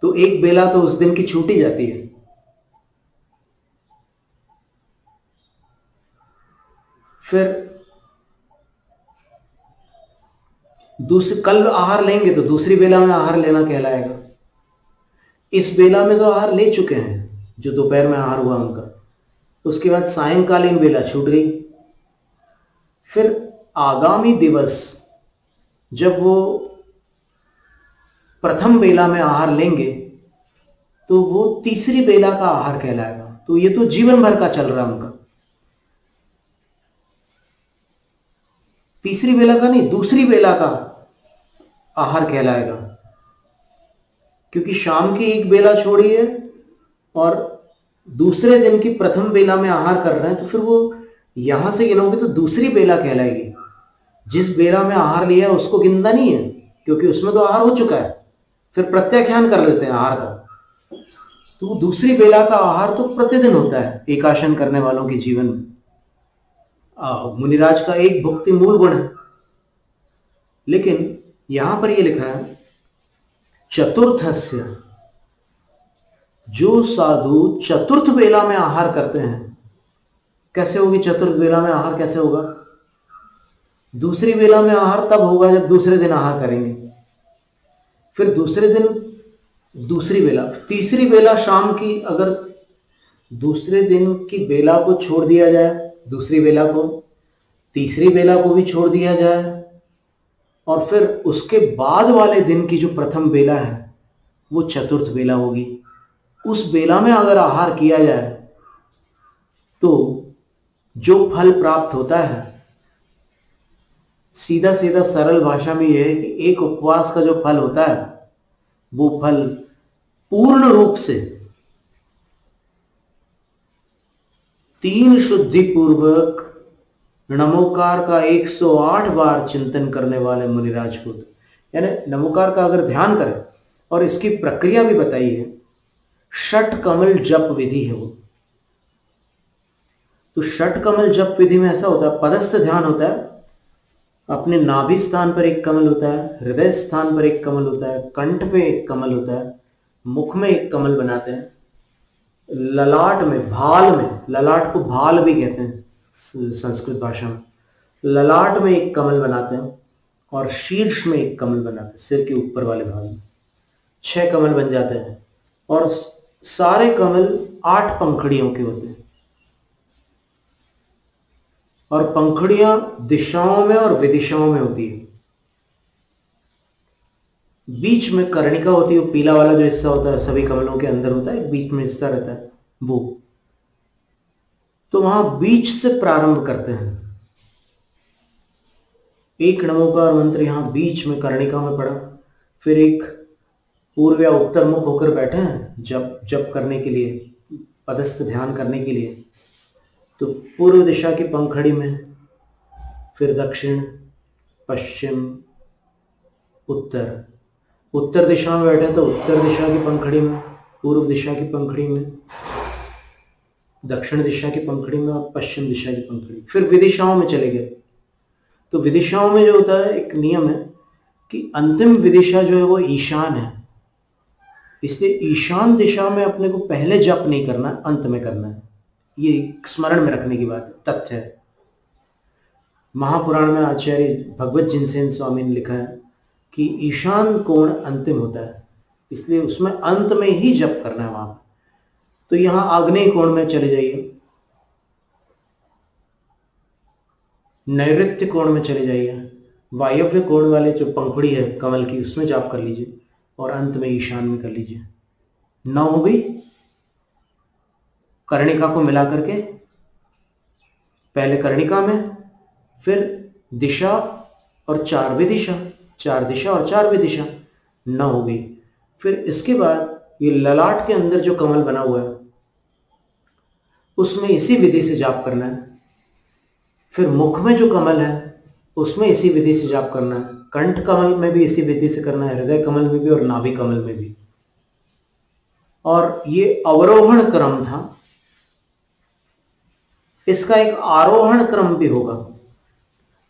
तो एक बेला तो उस दिन की छूटी जाती है। फिर कल आहार लेंगे तो दूसरी बेला में आहार लेना कहलाएगा। इस बेला में तो आहार ले चुके हैं, जो दोपहर में आहार हुआ उनका, उसके बाद सायंकालीन बेला छूट गई। फिर आगामी दिवस जब वो प्रथम बेला में आहार लेंगे तो वो तीसरी बेला का आहार कहलाएगा। तो ये तो जीवन भर का चल रहा है उनका। तीसरी बेला का नहीं, दूसरी बेला का आहार कहलाएगा, क्योंकि शाम की एक बेला छोड़ी है और दूसरे दिन की प्रथम बेला में आहार कर रहे हैं, तो फिर वो यहां से गिनोगे तो दूसरी बेला कहलाएगी। जिस बेला में आहार लिया है उसको गिनता नहीं है, क्योंकि उसमें तो आहार हो चुका है। फिर प्रत्याख्यान कर लेते हैं आहार का, तो दूसरी बेला का आहार तो प्रतिदिन होता है एकाशन करने वालों के जीवन में। मुनिराज का एक भुक्ति मूल गुण है, लेकिन यहां पर यह लिखा है चतुर्थस्य, जो साधु चतुर्थ बेला में आहार करते हैं। कैसे होगी चतुर्थ बेला में आहार, कैसे होगा? दूसरी बेला में आहार तब होगा जब दूसरे दिन आहार करेंगे, फिर दूसरे दिन दूसरी बेला, तीसरी बेला शाम की। अगर दूसरे दिन की बेला को छोड़ दिया जाए, दूसरी बेला को, तीसरी बेला को भी छोड़ दिया जाए, और फिर उसके बाद वाले दिन की जो प्रथम बेला है वो चतुर्थ बेला होगी। उस बेला में अगर आहार किया जाए तो जो फल प्राप्त होता है, सीधा सीधा सरल भाषा में यह है कि एक उपवास का जो फल होता है वो फल पूर्ण रूप से 3 शुद्धि पूर्वक नमोकार का 108 बार चिंतन करने वाले मुनिराज को, यानी नमोकार का अगर ध्यान करें, और इसकी प्रक्रिया भी बताई है, षट कमल जप विधि है वो। तो षट कमल जप विधि में ऐसा होता है, पदस्थ ध्यान होता है, अपने नाभि स्थान पर एक कमल होता है, हृदय स्थान पर एक कमल होता है, कंठ पे एक कमल होता है, मुख में एक कमल बनाते हैं, ललाट में, भाल में, ललाट को भाल भी कहते हैं संस्कृत भाषा में, ललाट में एक कमल बनाते हैं, और शीर्ष में एक कमल बनाते हैं, सिर के ऊपर वाले भाग में 6 कमल बन जाते हैं। और सारे कमल 8 पंखुड़ियों के होते हैं, और पंखुड़ियां दिशाओं में और विदिशाओं में होती है। बीच में कर्णिका होती है, वो पीला वाला जो हिस्सा होता है सभी कमलों के अंदर होता है, बीच में हिस्सा रहता है वो। तो वहां बीच से प्रारंभ करते हैं। एक नमोकार मंत्र यहां बीच में कर्णिका में पड़ा, फिर एक पूर्व या उत्तर मुख होकर बैठे हैं जप करने के लिए, पदस्थ ध्यान करने के लिए। तो पूर्व दिशा की पंखड़ी में, फिर दक्षिण, पश्चिम, उत्तर दिशा में बैठे तो उत्तर दिशा की पंखड़ी में, पूर्व दिशा की पंखड़ी में, दक्षिण दिशा की पंखुड़ी में और पश्चिम दिशा की पंखुड़ी। फिर विदिशाओं में चले गए। तो विदिशाओं में जो होता है, एक नियम है कि अंतिम विदिशा जो है वो ईशान है, इसलिए ईशान दिशा में अपने को पहले जप नहीं करना, अंत में करना है। ये स्मरण में रखने की बात है, तथ्य है। महापुराण में आचार्य भगवत जिनसेन स्वामी ने लिखा है कि ईशान कोण अंतिम होता है, इसलिए उसमें अंत में ही जप करना है वहां। तो यहां आग्नेय कोण में चले जाइए, नैऋत्य कोण में चले जाइए, वायव्य कोण वाले जो पंखुड़ी है कमल की उसमें जाप कर लीजिए, और अंत में ईशान में कर लीजिए। 9 हो गई। कर्णिका को मिला करके पहले कर्णिका में, फिर दिशा और 4 विदिशा, 4 दिशा और 4 विदिशा, 9 हो गई। फिर इसके बाद ये ललाट के अंदर जो कमल बना हुआ है उसमें इसी विधि से जाप करना है। फिर मुख में जो कमल है उसमें इसी विधि से जाप करना है। कंठ कमल में भी इसी विधि से करना है, हृदय कमल में भी और नाभि कमल में भी। और ये अवरोहण क्रम था, इसका एक आरोहण क्रम भी होगा।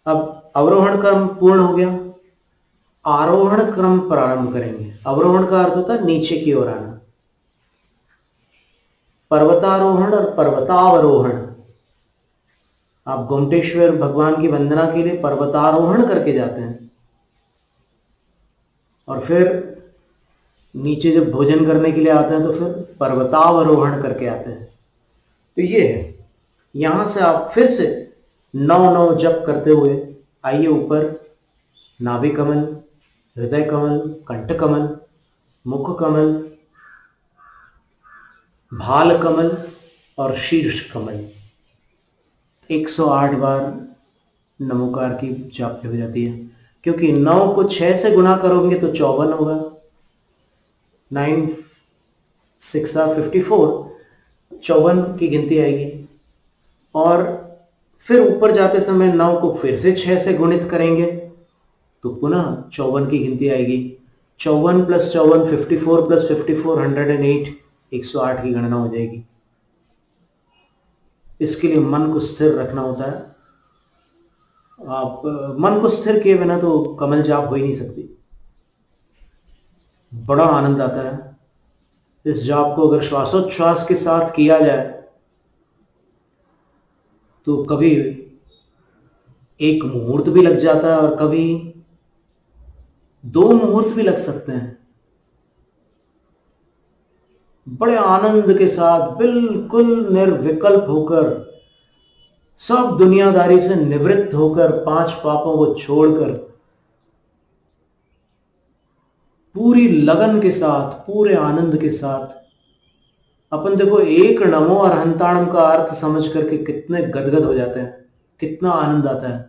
अब अवरोहण क्रम पूर्ण हो गया, आरोहण क्रम प्रारंभ करेंगे। अवरोहण का अर्थ होता है नीचे की ओर आना, पर्वतारोहण और पर्वतावरोहण। आप गोमटेश्वर भगवान की वंदना के लिए पर्वतारोहण करके जाते हैं, और फिर नीचे जब भोजन करने के लिए आते हैं तो फिर पर्वतावरोहण करके आते हैं। तो ये है, यहां से आप फिर से 9 जप करते हुए आइए ऊपर। नाभि कमल, हृदय कमल, कंठ कमल, मुख कमल, भाल कमल और शीर्ष कमल। 108 बार नमोकार की जाप हो जाती है, क्योंकि 9 को 6 से गुणा करोगे तो 54 होगा। 9 6 54, 54 की गिनती आएगी। और फिर ऊपर जाते समय 9 को फिर से 6 से गुणित करेंगे तो पुनः 54 की गिनती आएगी। 54 + 54 54 + 54 108, 108 की गणना हो जाएगी। इसके लिए मन को स्थिर रखना होता है। आप मन को स्थिर किए बिना तो कमल जाप हो ही नहीं सकती। बड़ा आनंद आता है इस जाप को अगर श्वासोच्छ्वास के साथ किया जाए तो कभी 1 मुहूर्त भी लग जाता है और कभी 2 मुहूर्त भी लग सकते हैं। बड़े आनंद के साथ बिल्कुल निर्विकल्प होकर, सब दुनियादारी से निवृत्त होकर, 5 पापों को छोड़कर, पूरी लगन के साथ, पूरे आनंद के साथ अपन देखो एक नमो अरहंताणम का अर्थ समझ करके कितने गदगद हो जाते हैं, कितना आनंद आता है।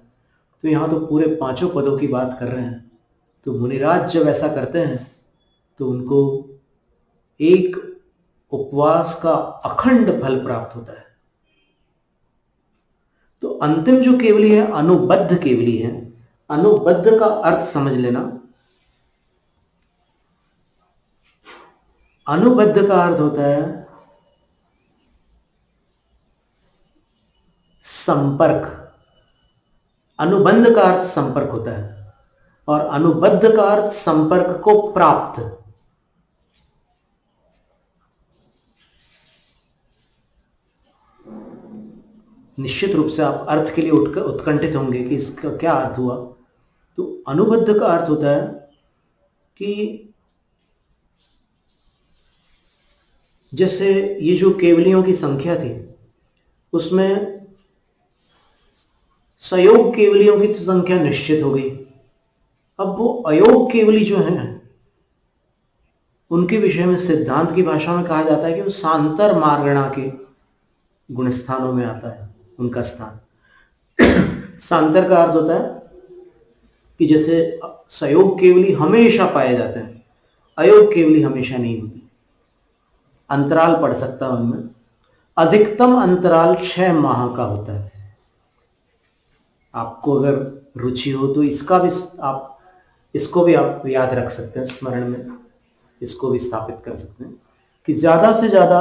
तो यहां तो पूरे 5 पदों की बात कर रहे हैं। तो मुनिराज जब ऐसा करते हैं तो उनको एक उपवास का अखंड फल प्राप्त होता है। तो अंतिम जो केवली है अनुबद्ध केवली है। अनुबद्ध का अर्थ समझ लेना। अनुबद्ध का अर्थ होता है संपर्क। अनुबंध का अर्थ संपर्क होता है और अनुबद्ध का अर्थ संपर्क को प्राप्त। निश्चित रूप से आप अर्थ के लिए उत्कंठित होंगे कि इसका क्या अर्थ हुआ। तो अनुबद्ध का अर्थ होता है कि जैसे ये जो केवलियों की संख्या थी उसमें सयोग केवलियों की संख्या निश्चित हो गई। अब वो अयोग केवली जो है उनके विषय में सिद्धांत की भाषा में कहा जाता है कि वो सांतर मार्गणा के गुणस्थानों में आता है उनका स्थान। सांतर का अर्थ होता है कि जैसे सयोग केवली हमेशा पाए जाते हैं, अयोग केवली हमेशा नहीं होती, अंतराल पड़ सकता है उनमें। अधिकतम अंतराल 6 माह का होता है। आपको अगर रुचि हो तो इसको भी आप याद रख सकते हैं, स्मरण में इसको भी स्थापित कर सकते हैं कि ज्यादा से ज्यादा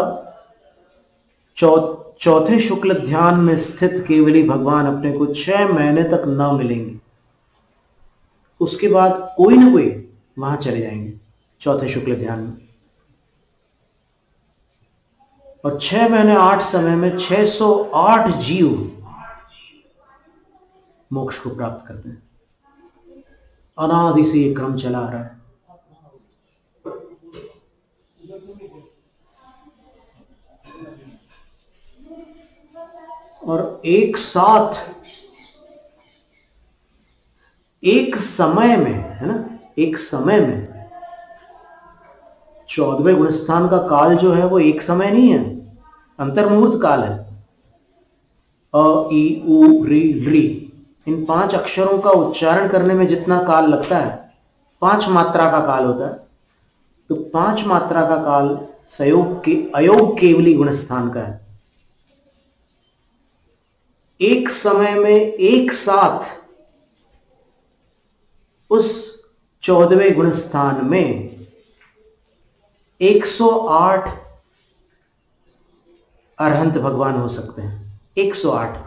चौथे शुक्ल ध्यान में स्थित केवली भगवान अपने को 6 महीने तक न मिलेंगे, उसके बाद कोई ना कोई वहां चले जाएंगे चौथे शुक्ल ध्यान में। और 6 महीने 8 समय में 608 जीव मोक्ष को प्राप्त करते हैं। अनादि से ये क्रम चला आ रहा है। और एक साथ एक समय में, है ना, एक समय में 14वें गुणस्थान का काल जो है वो एक समय नहीं है, अंतर्मुहूर्त काल है। अ, ई, उ, री, ली, इन 5 अक्षरों का उच्चारण करने में जितना काल लगता है 5 मात्रा का काल होता है। तो 5 मात्रा का काल संयोग के अयोग केवली गुणस्थान का है। एक समय में एक साथ उस 14वें गुणस्थान में 108 अरहंत भगवान हो सकते हैं। 108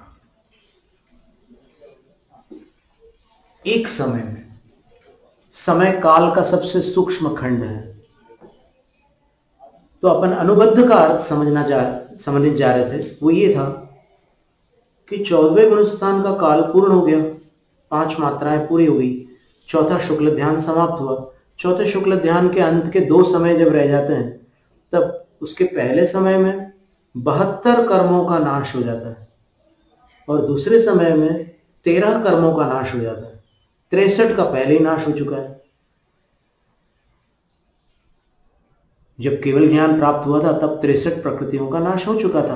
एक समय में। समय काल का सबसे सूक्ष्म खंड है। तो अपन अनुबद्ध का अर्थ समझने जा रहे थे, वो ये था कि 14वें गुणस्थान का काल पूर्ण हो गया, 5 मात्राएं पूरी हो गई, चौथा शुक्ल ध्यान समाप्त हुआ। चौथे शुक्ल ध्यान के अंत के 2 समय जब रह जाते हैं, तब उसके पहले समय में 72 कर्मों का नाश हो जाता है और दूसरे समय में 13 कर्मों का नाश हो जाता है। 63 का पहले ही नाश हो चुका है। जब केवल ज्ञान प्राप्त हुआ था तब 63 प्रकृतियों का नाश हो चुका था।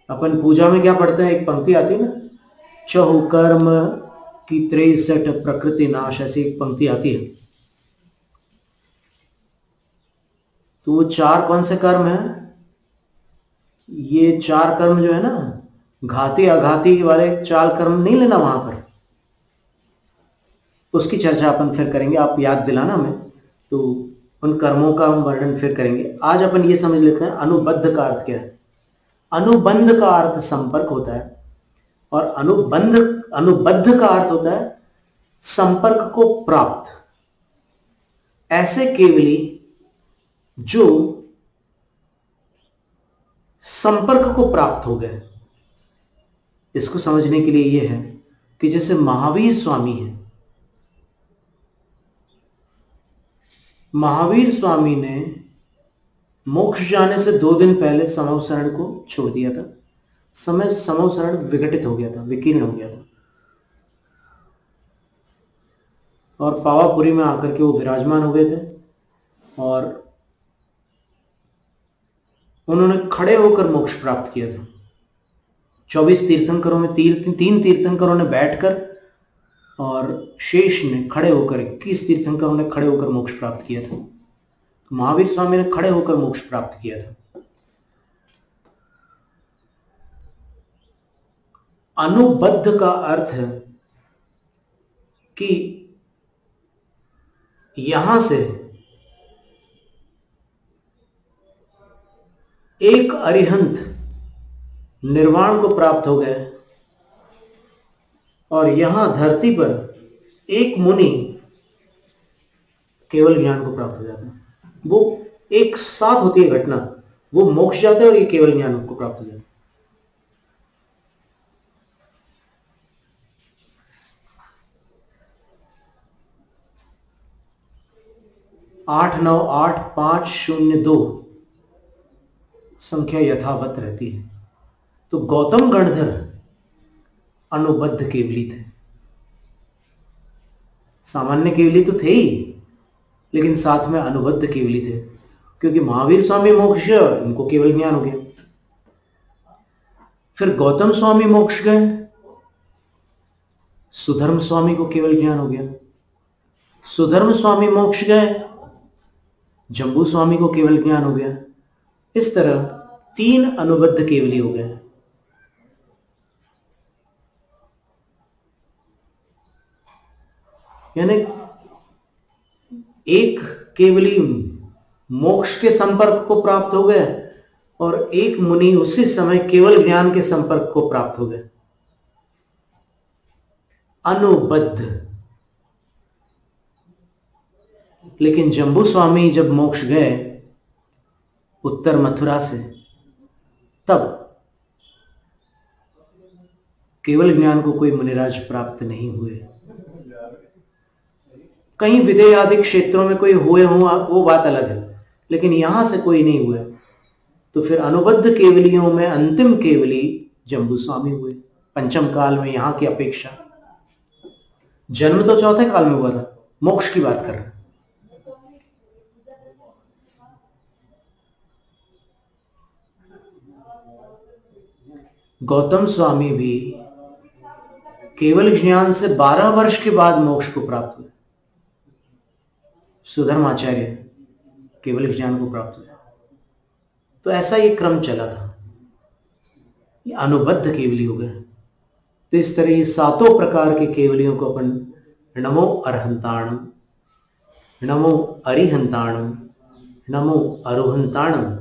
अपन पूजा में क्या पढ़ते हैं, एक पंक्ति आती है ना, चहु कर्म की 63 प्रकृति नाश, ऐसी एक पंक्ति आती है। तो वो 4 कौन से कर्म है? ये 4 कर्म जो है ना, घाती अघाती वाले 4 कर्म नहीं लेना वहां पर, उसकी चर्चा अपन फिर करेंगे। आप याद दिलाना हमें, तो उन कर्मों का हम वर्णन फिर करेंगे। आज अपन ये समझ लेते हैं अनुबद्ध का अर्थ क्या है। अनुबंध का अर्थ संपर्क होता है और अनुबद्ध का अर्थ होता है संपर्क को प्राप्त। ऐसे केवली जो संपर्क को प्राप्त हो गए। इसको समझने के लिए यह है कि जैसे महावीर स्वामी है, महावीर स्वामी ने मोक्ष जाने से 2 दिन पहले समव शरण को छोड़ दिया था। समव शरण विघटित हो गया था, विकीर्ण हो गया था और पावापुरी में आकर के वो विराजमान हो गए थे और उन्होंने खड़े होकर मोक्ष प्राप्त किया था। 24 तीर्थंकरों में 3 तीर्थंकरों ने बैठकर और शेष ने खड़े होकर, 21 तीर्थंकरों ने खड़े होकर मोक्ष प्राप्त किया था। तो महावीर स्वामी ने खड़े होकर मोक्ष प्राप्त किया था। अनुबद्ध का अर्थ है कि यहां से एक अरिहंत निर्वाण को प्राप्त हो गए और यहां धरती पर एक मुनि केवल ज्ञान को प्राप्त हो जाता है। वो एक साथ होती है घटना, वो मोक्ष जाता है और ये केवल ज्ञान को प्राप्त हो जाता है। 898502 संख्या यथावत रहती है। तो गौतम गणधर अनुबद्ध केवली थे। सामान्य केवली तो थे ही, लेकिन साथ में अनुबद्ध केवली थे, क्योंकि महावीर स्वामी मोक्ष, इनको केवल ज्ञान हो गया। फिर गौतम स्वामी मोक्ष गए, सुधर्म स्वामी को केवल ज्ञान हो गया। सुधर्म स्वामी मोक्ष गए, जंबू स्वामी को केवल ज्ञान हो गया। इस तरह 3 अनुबद्ध केवली हो गए। यानी एक केवली मोक्ष के संपर्क को प्राप्त हो गए और एक मुनि उसी समय केवल ज्ञान के संपर्क को प्राप्त हो गए। अनुबद्ध। लेकिन जम्बू स्वामी जब मोक्ष गए उत्तर मथुरा से, तब केवल ज्ञान को कोई मुनिराज प्राप्त नहीं हुए। कहीं विदेह आदि क्षेत्रों में कोई हुए हों वो बात अलग है, लेकिन यहां से कोई नहीं हुए। तो फिर अनुबद्ध केवलियों में अंतिम केवली जम्बू स्वामी हुए, पंचम काल में यहां की अपेक्षा। जन्म तो चौथे काल में हुआ था, मोक्ष की बात कर रहे हैं। गौतम स्वामी भी केवल ज्ञान से 12 वर्ष के बाद मोक्ष को प्राप्त हुए। सुधर्माचार्य केवल ज्ञान को प्राप्त हुए। तो ऐसा ये क्रम चला था, ये अनुबद्ध केवली हो गए। तो इस तरह ये सातों प्रकार के केवलियों को अपन नमो अरहंताणम, नमो अरिहंताणम, नमो अरोहंताणम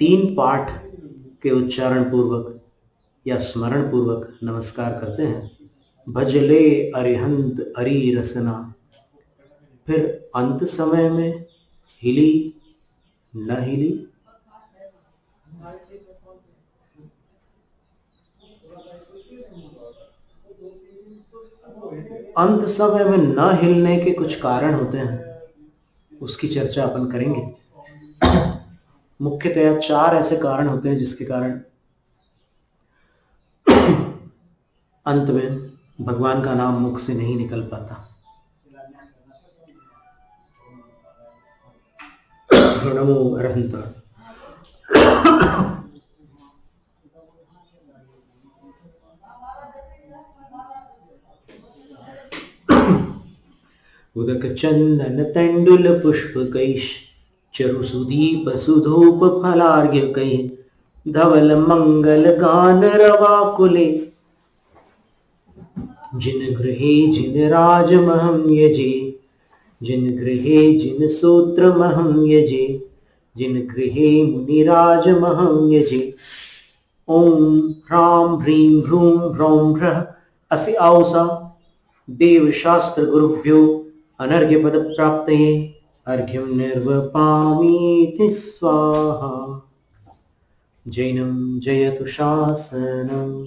3 पाठ के उच्चारण पूर्वक या स्मरण पूर्वक नमस्कार करते हैं। भजले अरिहंत अरि रसना। फिर अंत समय में हिली न हिली, अंत समय में न हिलने के कुछ कारण होते हैं, उसकी चर्चा अपन करेंगे। मुख्यतया 4 ऐसे कारण होते हैं जिसके कारण अंत में भगवान का नाम मुख से नहीं निकल पाता। नमो अरहंत। उदक चंदन तंडुल पुष्प कैश चरु सुदीप सुधूप फलार्घ्य कई धवल मंगल गान रवाकुले जिन गृहे जिन राजमहं यजे जिन गृहे जिन सूत्रमहं यजे जिन गृहे मुनिराजमहं यजे। ओम ह्रां ह्रीं ह्रूं ह्रौं ह्रः असि औसा देव शास्त्र गुरुभ्यो अनर्घ्य पद प्राप्तये अर्घ्यं निर्वपामीति स्वाहा। जैनं जयतु शासनम्।